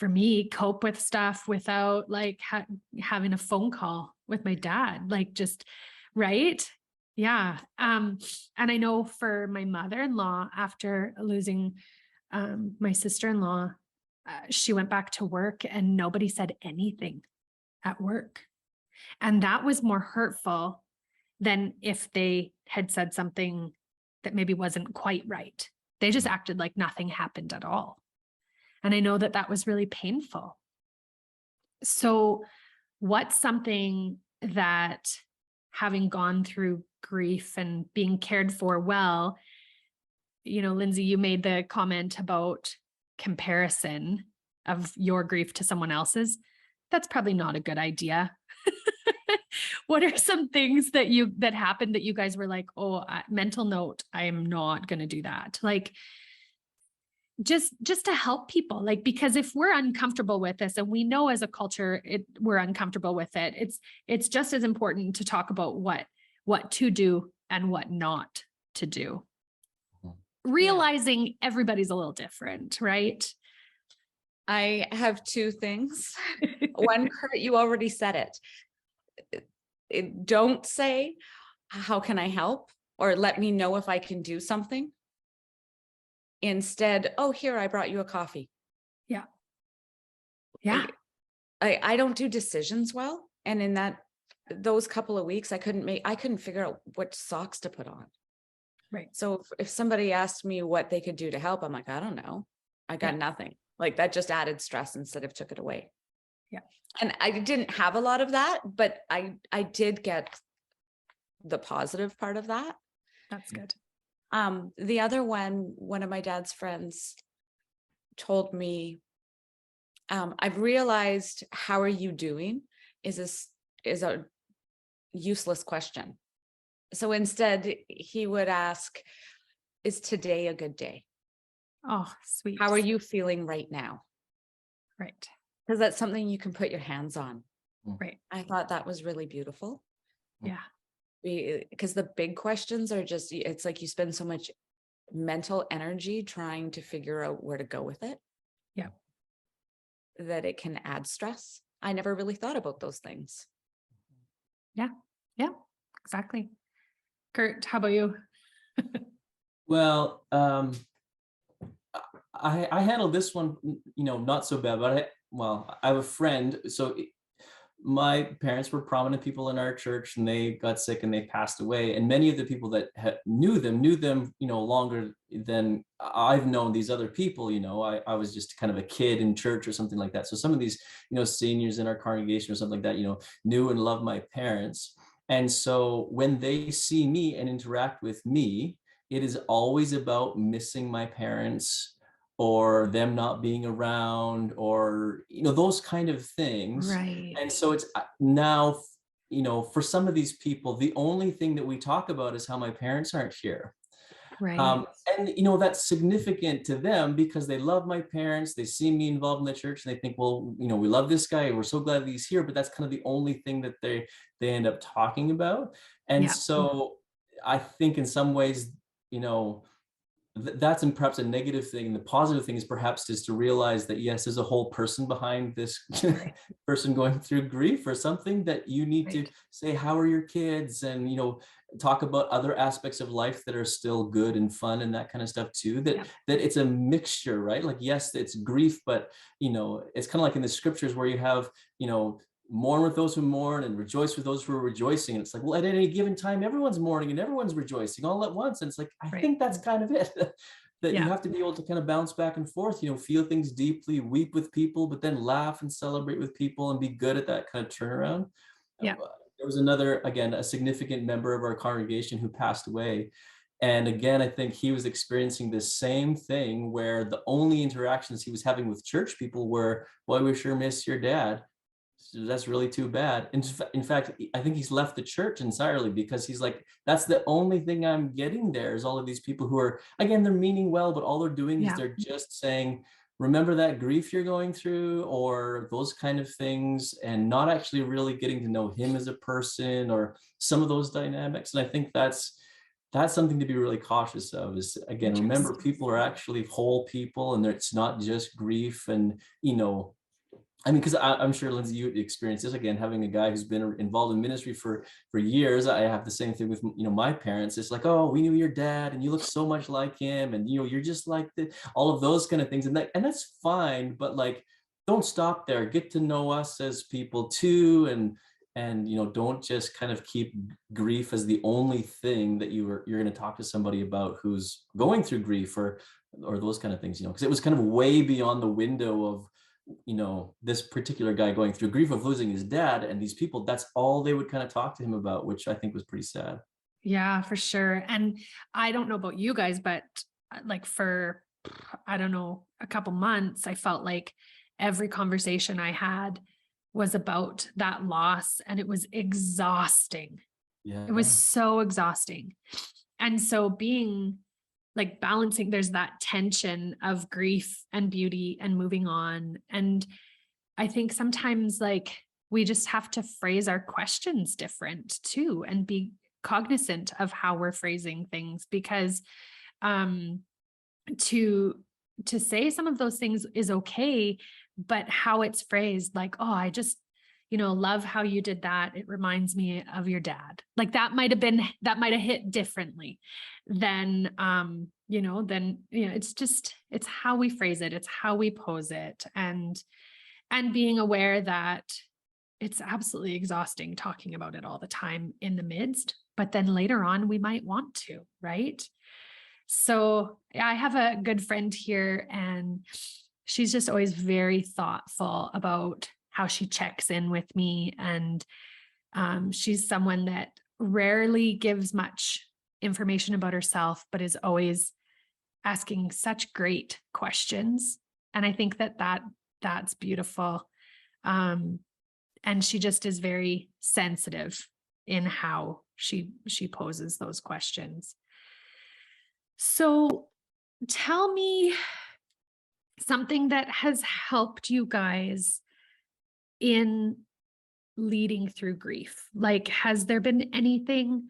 Speaker 1: me, cope with stuff without like having a phone call with my dad, like just, right. Yeah. And I know for my mother-in-law, after losing, my sister-in-law, she went back to work and nobody said anything at work. And that was more hurtful than if they had said something that maybe wasn't quite right. They just acted like nothing happened at all. And I know that that was really painful. So what's something that, having gone through grief and being cared for well, Lindsay, you made the comment about comparison of your grief to someone else's. That's probably not a good idea. What are some things that happened that you guys were like, oh, mental note, I am not going to do that. Like, just to help people, like, because if we're uncomfortable with this and we know as a culture, we're uncomfortable with it. It's just as important to talk about what to do and what not to do. Realizing everybody's a little different, right?
Speaker 2: I have 2 things. One, Kurt, you already said it. don't say, how can I help? Or let me know if I can do something. Instead, oh, here, I brought you a coffee.
Speaker 1: Yeah. Yeah.
Speaker 2: I don't do decisions well. And in those couple of weeks, I couldn't figure out what socks to put on.
Speaker 1: Right.
Speaker 2: So if somebody asked me what they could do to help, I'm like, I don't know. I got nothing. Like that just added stress instead of took it away.
Speaker 1: Yeah.
Speaker 2: And I didn't have a lot of that, but I did get the positive part of that.
Speaker 1: That's good.
Speaker 2: The other one of my dad's friends told me, I've realized how are you doing is a useless question. So instead he would ask, is today a good day?
Speaker 1: Oh, sweet.
Speaker 2: How are you feeling right now?
Speaker 1: Right.
Speaker 2: Because that's something you can put your hands on.
Speaker 1: Right.
Speaker 2: I thought that was really beautiful.
Speaker 1: Yeah.
Speaker 2: Because the big questions are just, it's like you spend so much mental energy trying to figure out where to go with it.
Speaker 1: Yeah.
Speaker 2: That it can add stress. I never really thought about those things.
Speaker 1: Yeah. Yeah, exactly. Kurt, how about you?
Speaker 3: Well, I handled this one, not so bad, but I have a friend. So my parents were prominent people in our church, and they got sick and they passed away. And many of the people that knew them, longer than I've known these other people. I was just kind of a kid in church or something like that. So some of these, seniors in our congregation or something like that, knew and loved my parents. And so when they see me and interact with me, it is always about missing my parents or them not being around, or those kind of things.
Speaker 1: Right.
Speaker 3: And so it's now, for some of these people, the only thing that we talk about is how my parents aren't here.
Speaker 1: Right.
Speaker 3: And that's significant to them because they love my parents. They see me involved in the church and they think, well, we love this guy. We're so glad that he's here. But that's kind of the only thing that they end up talking about. And so I think in some ways, that's perhaps a negative thing. And the positive thing is perhaps just to realize that, yes, there's a whole person behind this person going through grief or something, that you need to say, how are your kids? And, talk about other aspects of life that are still good and fun and that kind of stuff too, that it's a mixture, right? Like, yes, it's grief, but, it's kind of like in the scriptures where you have, mourn with those who mourn and rejoice with those who are rejoicing. And it's like, well, at any given time, everyone's mourning and everyone's rejoicing all at once. And it's like, I think that's kind of it, that you have to be able to kind of bounce back and forth, feel things deeply, weep with people, but then laugh and celebrate with people and be good at that kind of turnaround. Yeah. There was another, again, a significant member of our congregation who passed away. And again, I think he was experiencing this same thing where the only interactions he was having with church people were, boy, we sure miss your dad. So that's really too bad. In fact, I think he's left the church entirely because he's like, that's the only thing I'm getting there is all of these people who are, again, they're meaning well, but all they're doing is they're just saying, remember that grief you're going through, or those kind of things, and not actually really getting to know him as a person or some of those dynamics. And I think that's something to be really cautious of, is, again, remember, people are actually whole people, and it's not just grief. And, because I'm sure, Lindsay, you experienced this, again, having a guy who's been involved in ministry for years. I have the same thing with, my parents. It's like, oh, we knew your dad and you look so much like him. And, you're just like all of those kind of things. And that's fine. But like, don't stop there. Get to know us as people too. And don't just kind of keep grief as the only thing that you're going to talk to somebody about who's going through grief or those kind of things, because it was kind of way beyond the window of, this particular guy going through grief of losing his dad, and these people, that's all they would kind of talk to him about, which I think was pretty sad.
Speaker 1: Yeah, for sure. And I don't know about you guys, but like for, I don't know, a couple months, I felt like every conversation I had was about that loss, and it was exhausting. Yeah. It was so exhausting. And so being like balancing, there's that tension of grief and beauty and moving on. And I think sometimes like we just have to phrase our questions different too, and be cognizant of how we're phrasing things, because to say some of those things is okay, but how it's phrased, like, oh, I just, love how you did that. It reminds me of your dad. Like that might have hit differently than, it's how we phrase it. It's how we pose it, and being aware that it's absolutely exhausting talking about it all the time in the midst, but then later on we might want to, right? So I have a good friend here, and she's just always very thoughtful about how she checks in with me. And she's someone that rarely gives much information about herself, but is always asking such great questions. And I think that's beautiful. And she just is very sensitive in how she poses those questions. So tell me something that has helped you guys in leading through grief. Like, has there been anything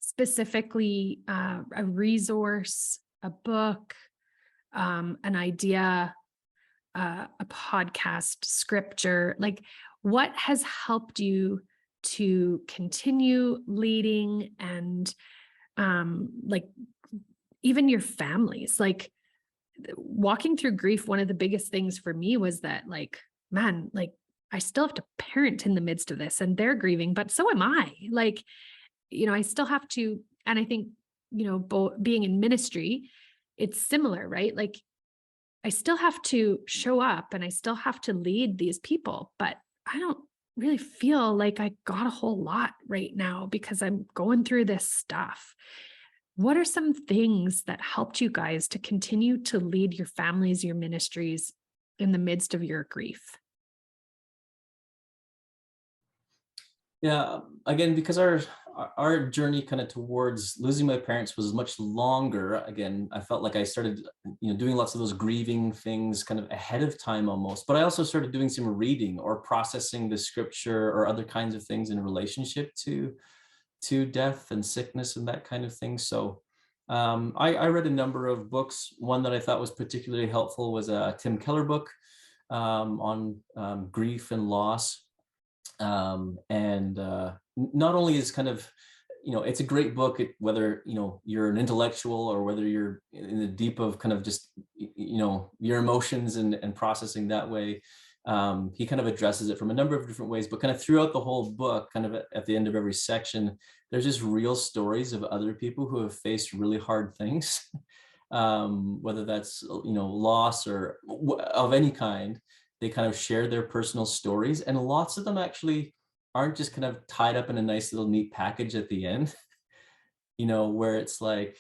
Speaker 1: specifically, a resource, a book, an idea, a podcast, scripture? Like, what has helped you to continue leading, and like even your families? Like, walking through grief, one of the biggest things for me was that, like, man, like I still have to parent in the midst of this, and they're grieving, but so am I. Like, I still have to, and I think, being in ministry, it's similar, right? Like, I still have to show up and I still have to lead these people, but I don't really feel like I got a whole lot right now because I'm going through this stuff. What are some things that helped you guys to continue to lead your families, your ministries in the midst of your grief?
Speaker 3: Yeah, again, because our journey kind of towards losing my parents was much longer. Again, I felt like I started, doing lots of those grieving things kind of ahead of time almost. But I also started doing some reading or processing the scripture or other kinds of things in relationship to death and sickness and that kind of thing. So I read a number of books. One that I thought was particularly helpful was a Tim Keller book on grief and loss. Not only is kind of, it's a great book, whether, you're an intellectual or whether you're in the deep of kind of just, your emotions and processing that way. He kind of addresses it from a number of different ways, but kind of throughout the whole book, kind of at the end of every section, there's just real stories of other people who have faced really hard things, whether that's, loss or of any kind. They kind of share their personal stories, and lots of them actually aren't just kind of tied up in a nice little neat package at the end, where it's like,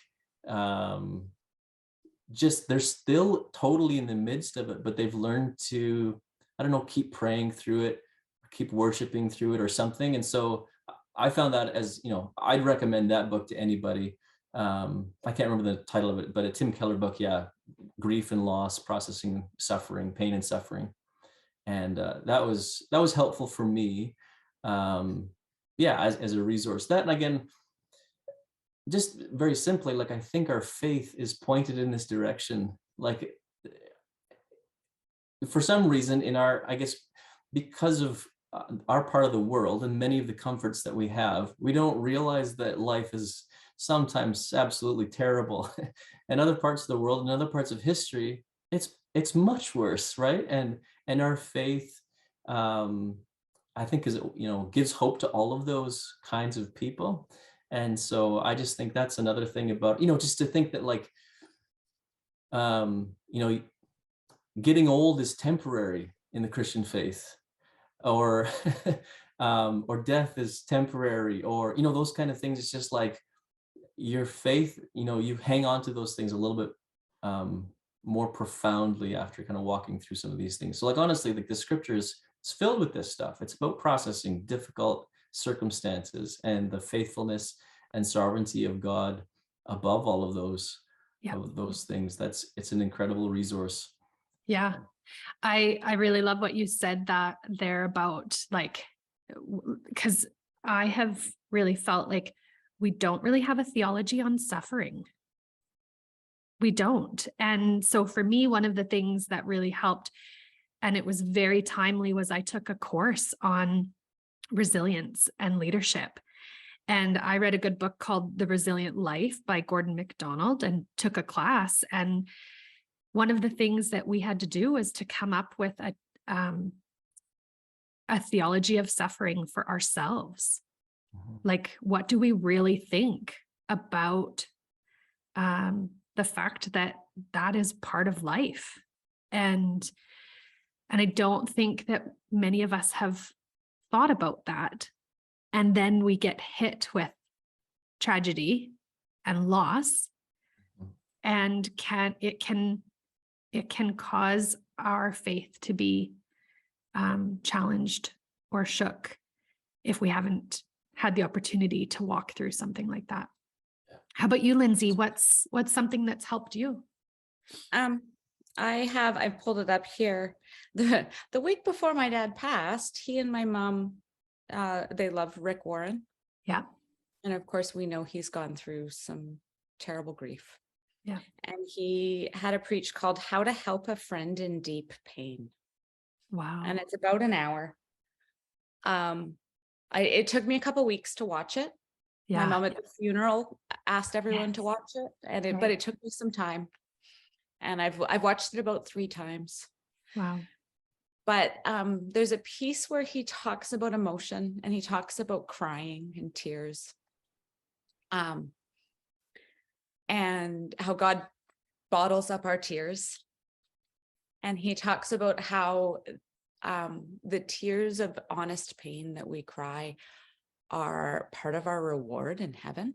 Speaker 3: just they're still totally in the midst of it, but they've learned to, I don't know, keep praying through it, keep worshiping through it or something. And so I found that as, I'd recommend that book to anybody. I can't remember the title of it, but a Tim Keller book, yeah, Grief and Loss, Processing Suffering, Pain and Suffering. And that was helpful for me, as a resource. That, and again, just very simply, like, I think our faith is pointed in this direction. Like, for some reason in our, I guess, because of our part of the world and many of the comforts that we have, we don't realize that life is sometimes absolutely terrible. And other parts of the world and other parts of history, it's much worse, right? And our faith, I think, is, gives hope to all of those kinds of people. And so I just think that's another thing about, just to think that, like, getting old is temporary in the Christian faith, or or death is temporary, or, those kind of things. It's just like your faith, you hang on to those things a little bit more profoundly after kind of walking through some of these things. So, like, honestly, like, the scriptures, it's filled with this stuff. It's about processing difficult circumstances and the faithfulness and sovereignty of God above all of those, things. It's an incredible resource.
Speaker 1: Yeah. I really love what you said that there about, like, because I have really felt like we don't really have a theology on suffering. We don't. And so for me, one of the things that really helped, and it was very timely, was I took a course on resilience and leadership. And I read a good book called The Resilient Life by Gordon MacDonald and took a class. And one of the things that we had to do was to come up with a theology of suffering for ourselves. Like, what do we really think about the fact that that is part of life? And I don't think that many of us have thought about that. And then we get hit with tragedy and loss, and it can cause our faith to be challenged or shook if we haven't had the opportunity to walk through something like that. How about you, Lindsay? What's something that's helped you?
Speaker 2: I've pulled it up here. The week before my dad passed, he and my mom, they love Rick Warren.
Speaker 1: Yeah.
Speaker 2: And of course, we know he's gone through some terrible grief.
Speaker 1: Yeah.
Speaker 2: And he had a preach called How to Help a Friend in Deep Pain.
Speaker 1: Wow.
Speaker 2: And it's about an hour. It took me a couple weeks to watch it.
Speaker 1: Yeah.
Speaker 2: My mom at the funeral asked everyone to watch it, and but it took me some time. And I've watched it about 3 times.
Speaker 1: Wow.
Speaker 2: But there's a piece where he talks about emotion, and he talks about crying and tears. And how God bottles up our tears. And he talks about how the tears of honest pain that we cry are part of our reward in heaven.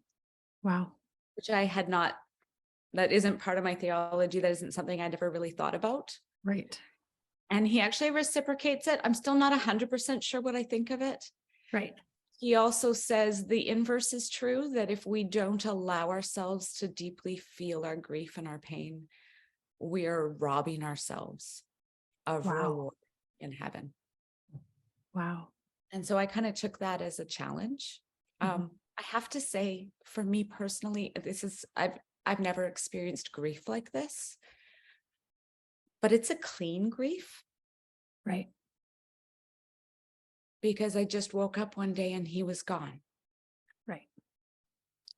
Speaker 1: Wow.
Speaker 2: Which that isn't part of my theology. That isn't something I'd ever really thought about.
Speaker 1: Right.
Speaker 2: And he actually reciprocates it. I'm still not 100% sure what I think of it.
Speaker 1: Right.
Speaker 2: He also says the inverse is true, that if we don't allow ourselves to deeply feel our grief and our pain, we are robbing ourselves of reward in heaven.
Speaker 1: Wow.
Speaker 2: And so I kind of took that as a challenge. I have to say, for me personally, I've never experienced grief like this, but it's a clean grief.
Speaker 1: Right.
Speaker 2: Because I just woke up one day and he was gone.
Speaker 1: Right.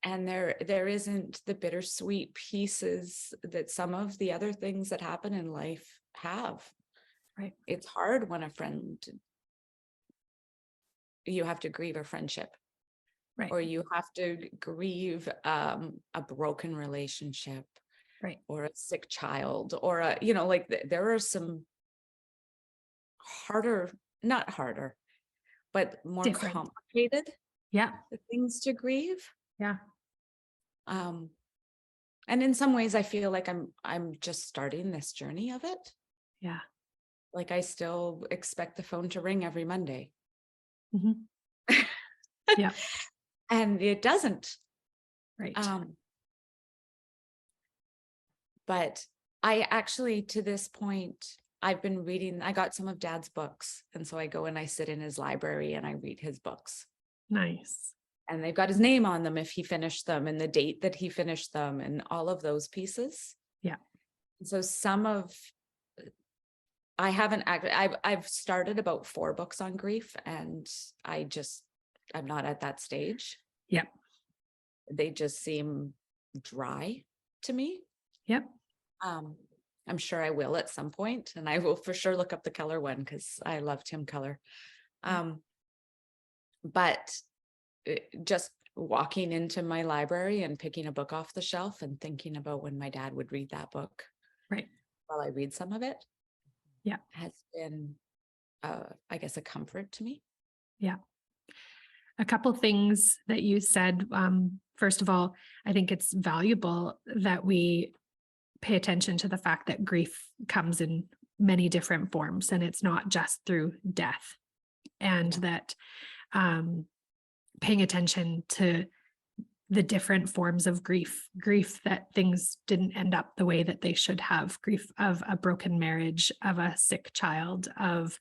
Speaker 2: And there isn't the bittersweet pieces that some of the other things that happen in life have.
Speaker 1: Right.
Speaker 2: It's hard when you have to grieve a friendship. Right. Or you have to grieve a broken relationship.
Speaker 1: Right.
Speaker 2: Or a sick child, or there are some not harder, but more
Speaker 1: different,
Speaker 2: complicated things to grieve.
Speaker 1: Yeah.
Speaker 2: And in some ways I feel like I'm just starting this journey of it.
Speaker 1: Yeah.
Speaker 2: Like I still expect the phone to ring every Monday.
Speaker 1: Yeah.
Speaker 2: And it doesn't.
Speaker 1: Right.
Speaker 2: But I actually, to this point, I've been reading, I got some of Dad's books. And so I go and I sit in his library and I read his books.
Speaker 1: Nice.
Speaker 2: And they've got his name on them if he finished them, and the date that he finished them, and all of those pieces.
Speaker 1: Yeah.
Speaker 2: And so I've started about 4 books on grief, and I'm not at that stage.
Speaker 1: Yeah.
Speaker 2: They just seem dry to me.
Speaker 1: Yep.
Speaker 2: I'm sure I will at some point, and I will for sure look up the Keller one because I love Tim Keller. But just walking into my library and picking a book off the shelf and thinking about when my dad would read that book,
Speaker 1: right,
Speaker 2: while I read some of it, has been, I guess, a comfort to me.
Speaker 1: Yeah. A couple things that you said. First of all, I think it's valuable that we pay attention to the fact that grief comes in many different forms, and it's not just through death, and that paying attention to the different forms of grief that things didn't end up the way that they should have, grief of a broken marriage, of a sick child, of,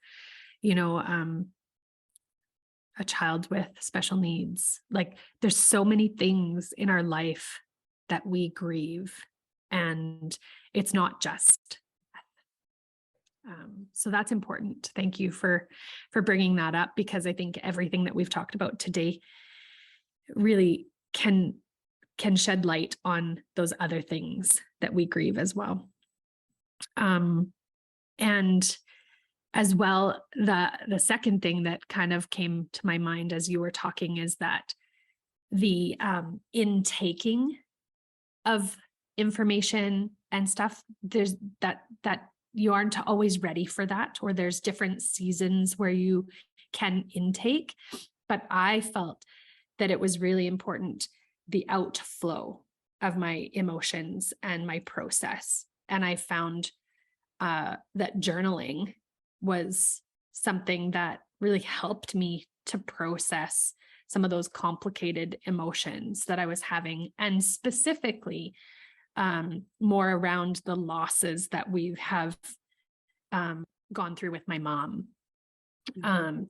Speaker 1: a child with special needs. Like, there's so many things in our life that we grieve, and it's not just death. So that's important. Thank you for bringing that up, because I think everything that we've talked about today really can shed light on those other things that we grieve as well. And as well, the second thing that kind of came to my mind as you were talking is that the intaking of information and stuff, there's that you aren't always ready for that, or there's different seasons where you can intake. But I felt that it was really important, the outflow of my emotions and my process. And I found that journaling was something that really helped me to process some of those complicated emotions that I was having, and specifically more around the losses that we have gone through with my mom.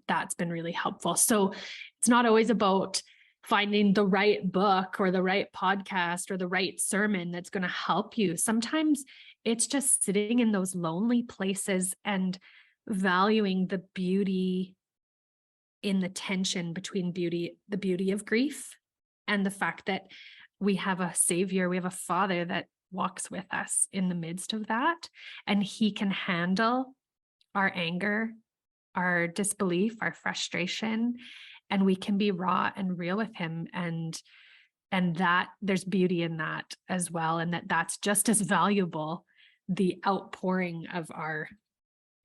Speaker 1: That's been really helpful. So it's not always about finding the right book or the right podcast or the right sermon that's going to help you. Sometimes it's just sitting in those lonely places and valuing the beauty in the tension between the beauty of grief and the fact that we have a savior, we have a father that walks with us in the midst of that, and he can handle our anger, our disbelief, our frustration, and we can be raw and real with him, and that there's beauty in that as well, and that's just as valuable, the outpouring of our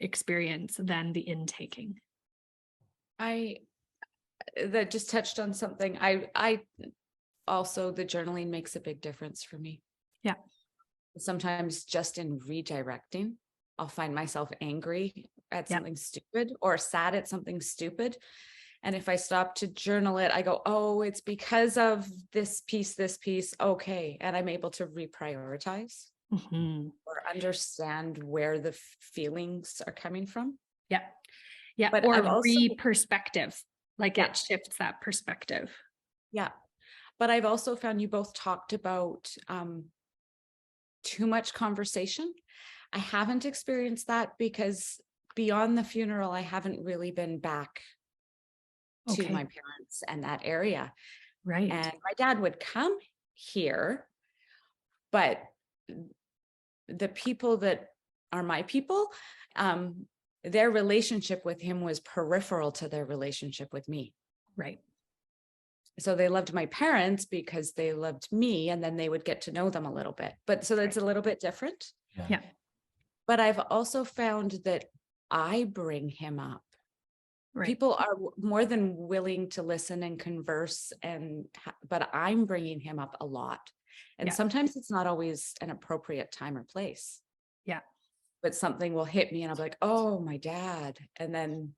Speaker 1: experience, than the intaking.
Speaker 2: That just touched on something. I also, the journaling makes a big difference for me.
Speaker 1: Yeah.
Speaker 2: Sometimes just in redirecting, I'll find myself angry at something stupid or sad at something stupid. And if I stop to journal it, I go, oh, it's because of this piece. Okay. And I'm able to reprioritize or understand where the feelings are coming from.
Speaker 1: Yeah. Yeah.
Speaker 2: But
Speaker 1: or re-perspective, like it shifts that perspective.
Speaker 2: Yeah. But I've also found you both talked about too much conversation. I haven't experienced that because beyond the funeral, I haven't really been back to my parents and that area.
Speaker 1: Right.
Speaker 2: And my dad would come here, but the people that are my people, their relationship with him was peripheral to their relationship with me.
Speaker 1: Right.
Speaker 2: So they loved my parents because they loved me, and then they would get to know them a little bit. But so that's a little bit different.
Speaker 1: Yeah.
Speaker 2: But I've also found that I bring him up. Right. People are more than willing to listen and converse, but I'm bringing him up a lot. And sometimes it's not always an appropriate time or place. Yeah. But something will hit me and I'll be like, oh, my dad. And then,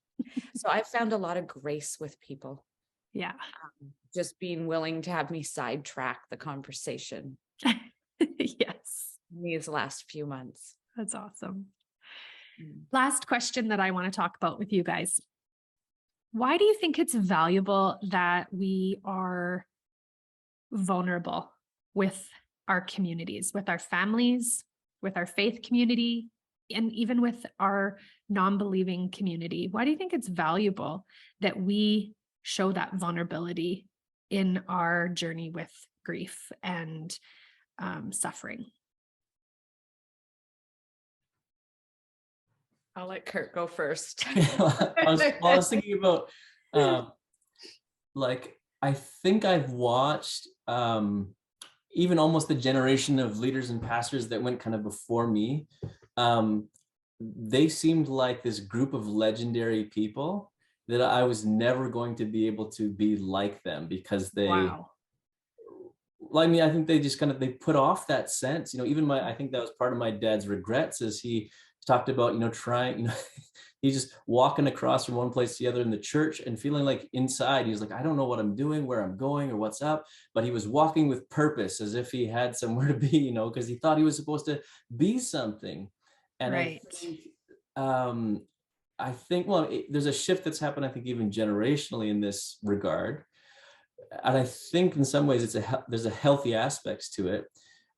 Speaker 2: so I've found a lot of grace with people.
Speaker 1: Yeah.
Speaker 2: Just being willing to have me sidetrack the conversation.
Speaker 1: Yes.
Speaker 2: These last few months.
Speaker 1: That's awesome. Last question that I want to talk about with you guys. Why do you think it's valuable that we are vulnerable with our communities, with our families, with our faith community, and even with our non-believing community? Why do you think it's valuable that we show that vulnerability in our journey with grief and suffering?
Speaker 2: I'll let Kurt go first.
Speaker 3: I was thinking about, I think I've watched even almost the generation of leaders and pastors that went kind of before me. They seemed like this group of legendary people that I was never going to be able to be like them, because they, I think they just they put off that sense, even I think that was part of my dad's regrets, is he talked about, trying, he's just walking across from one place to the other in the church and feeling like inside, he was like, I don't know what I'm doing, where I'm going, or what's up, but he was walking with purpose, as if he had somewhere to be, because he thought he was supposed to be something. And I think, there's a shift that's happened, I think, even generationally in this regard. And I think in some ways there's a healthy aspects to it.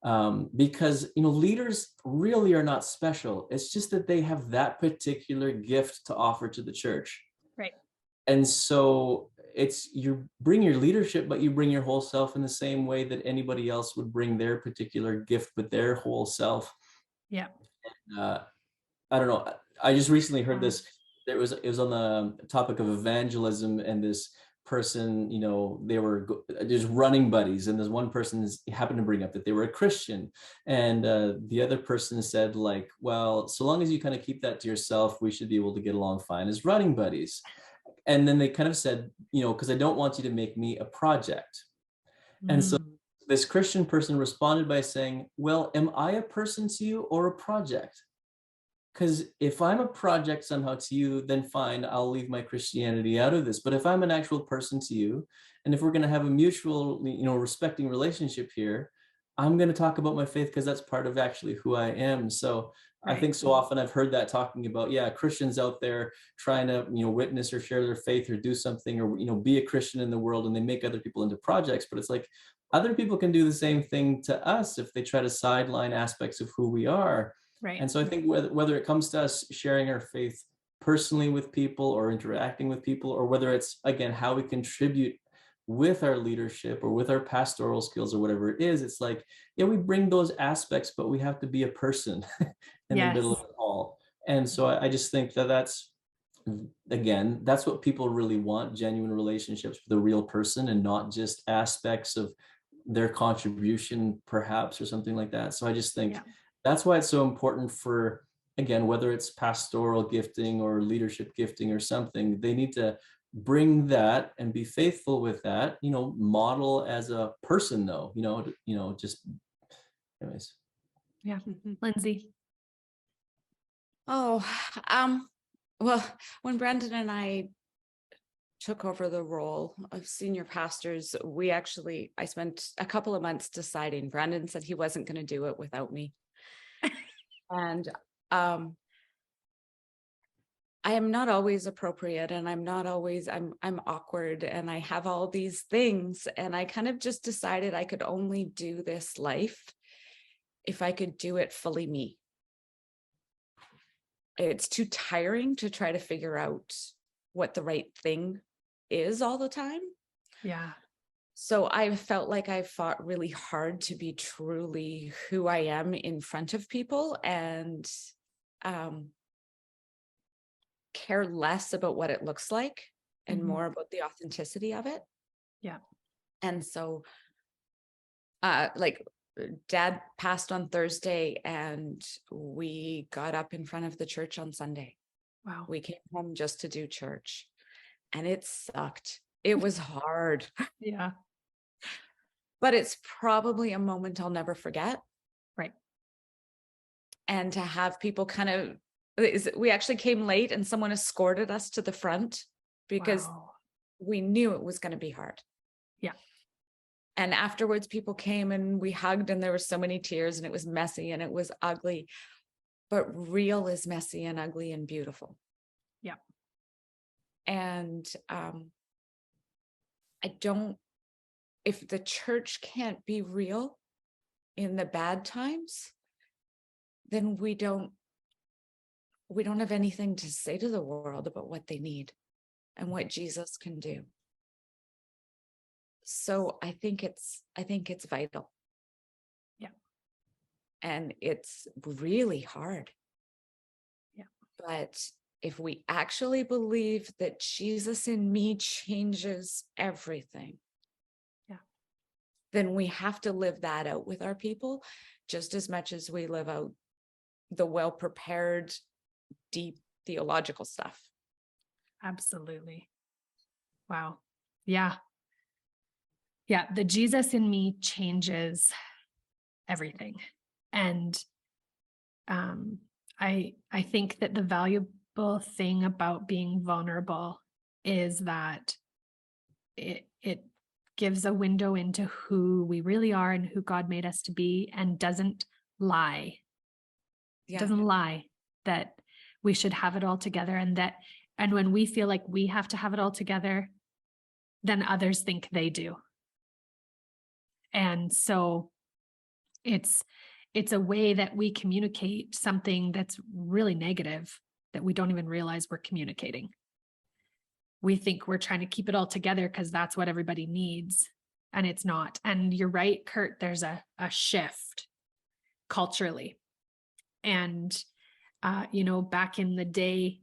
Speaker 3: Because, leaders really are not special. It's just that they have that particular gift to offer to the church.
Speaker 1: Right.
Speaker 3: And so you bring your leadership, but you bring your whole self in the same way that anybody else would bring their particular gift with their whole self.
Speaker 1: Yeah.
Speaker 3: Uh, I don't know. I just recently heard this. It was on the topic of evangelism, and this person, they were just running buddies, and this one person happened to bring up that they were a Christian, and the other person said, like, well, so long as you kind of keep that to yourself, we should be able to get along fine as running buddies. And then they kind of said, because I don't want you to make me a project. And so this Christian person responded by saying, well, am I a person to you or a project? Because if I'm a project somehow to you, then fine, I'll leave my Christianity out of this. But if I'm an actual person to you, and if we're going to have a mutual, respecting relationship here, I'm going to talk about my faith because that's part of actually who I am. So right. I think so often I've heard that talking about, Christians out there trying to, witness or share their faith or do something, or, be a Christian in the world, and they make other people into projects. But it's like other people can do the same thing to us if they try to sideline aspects of who we are.
Speaker 1: Right.
Speaker 3: And so I think whether it comes to us sharing our faith personally with people or interacting with people, or whether it's, again, how we contribute with our leadership or with our pastoral skills or whatever it is, it's like, we bring those aspects, but we have to be a person in the middle of it all. And so I just think that's what people really want, genuine relationships with a real person, and not just aspects of their contribution perhaps or something like that. So I just think that's why it's so important for, again, whether it's pastoral gifting or leadership gifting or something, they need to bring that and be faithful with that, model as a person though, just anyways.
Speaker 1: Yeah. Lindsay.
Speaker 2: Well, when Brandon and I took over the role of senior pastors, I spent a couple of months deciding. Brandon said he wasn't going to do it without me. And I am not always appropriate, and I'm awkward, and I have all these things, and I kind of just decided I could only do this life if I could do it fully me. It's too tiring to try to figure out what the right thing is all the time.
Speaker 1: Yeah.
Speaker 2: So I felt like I fought really hard to be truly who I am in front of people, and care less about what it looks like and more about the authenticity of it.
Speaker 1: Yeah.
Speaker 2: And so Dad passed on Thursday, and we got up in front of the church on Sunday.
Speaker 1: Wow.
Speaker 2: We came home just to do church, and it sucked. It was hard.
Speaker 1: Yeah.
Speaker 2: But it's probably a moment I'll never forget.
Speaker 1: Right.
Speaker 2: And to have people we actually came late, and someone escorted us to the front because we knew it was going to be hard.
Speaker 1: Yeah.
Speaker 2: And afterwards, people came and we hugged, and there were so many tears, and it was messy and it was ugly. But real is messy and ugly and beautiful.
Speaker 1: Yeah.
Speaker 2: And if the church can't be real in the bad times, then we don't have anything to say to the world about what they need and what Jesus can do. So I think it's vital.
Speaker 1: Yeah.
Speaker 2: And it's really hard.
Speaker 1: Yeah.
Speaker 2: But if we actually believe that Jesus in me changes everything, then we have to live that out with our people just as much as we live out the well-prepared, deep theological stuff.
Speaker 1: Absolutely. Wow. Yeah. Yeah. The Jesus in me changes everything. And I think that the valuable thing about being vulnerable is that it gives a window into who we really are and who God made us to be, and doesn't lie.
Speaker 2: Yeah.
Speaker 1: Doesn't lie that we should have it all together, and when we feel like we have to have it all together, then others think they do. And so It's a way that we communicate something that's really negative that we don't even realize we're communicating. We think we're trying to keep it all together because that's what everybody needs, and it's not. And you're right, Kurt, there's a shift culturally. And, back in the day,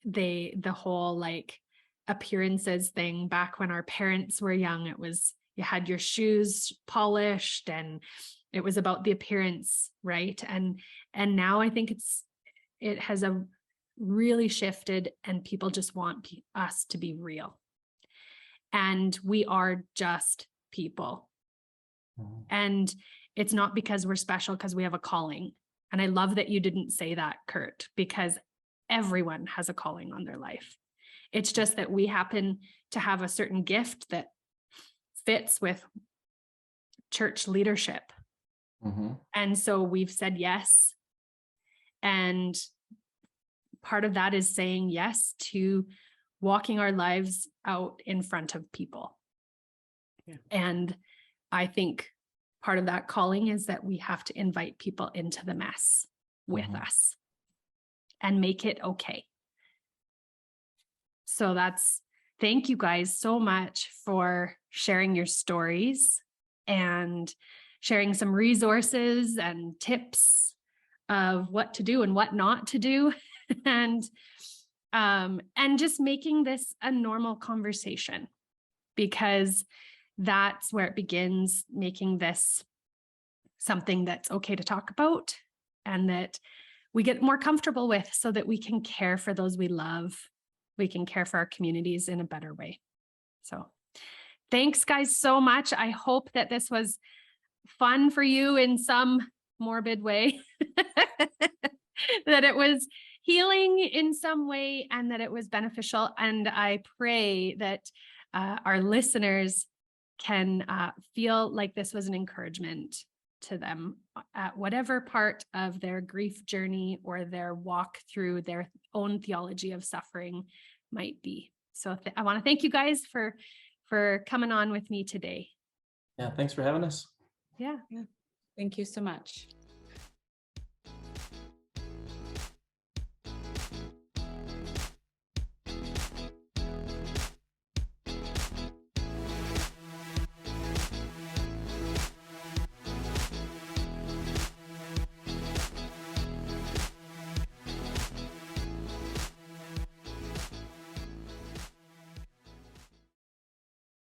Speaker 1: the whole like appearances thing, back when our parents were young, it was, you had your shoes polished and it was about the appearance, right? And now I think it has a really shifted, and people just want us to be real. And we are just people. And it's not because we're special, because we have a calling. And I love that you didn't say that, Kurt, because everyone has a calling on their life. It's just that we happen to have a certain gift that fits with church leadership. And so we've said yes. And part of that is saying yes to walking our lives out in front of people. Yeah. And I think part of that calling is that we have to invite people into the mess with us and make it okay. So thank you guys so much for sharing your stories and sharing some resources and tips of what to do and what not to do. And just making this a normal conversation, because that's where it begins, making this something that's okay to talk about and that we get more comfortable with, so that we can care for those we love. We can care for our communities in a better way. So thanks, guys, so much. I hope that this was fun for you in some morbid way, that it was healing in some way, and that it was beneficial. And I pray that our listeners can feel like this was an encouragement to them at whatever part of their grief journey or their walk through their own theology of suffering might be. So I want to thank you guys for coming on with me today.
Speaker 3: Yeah, thanks for having us.
Speaker 1: Yeah.
Speaker 2: Thank you so much.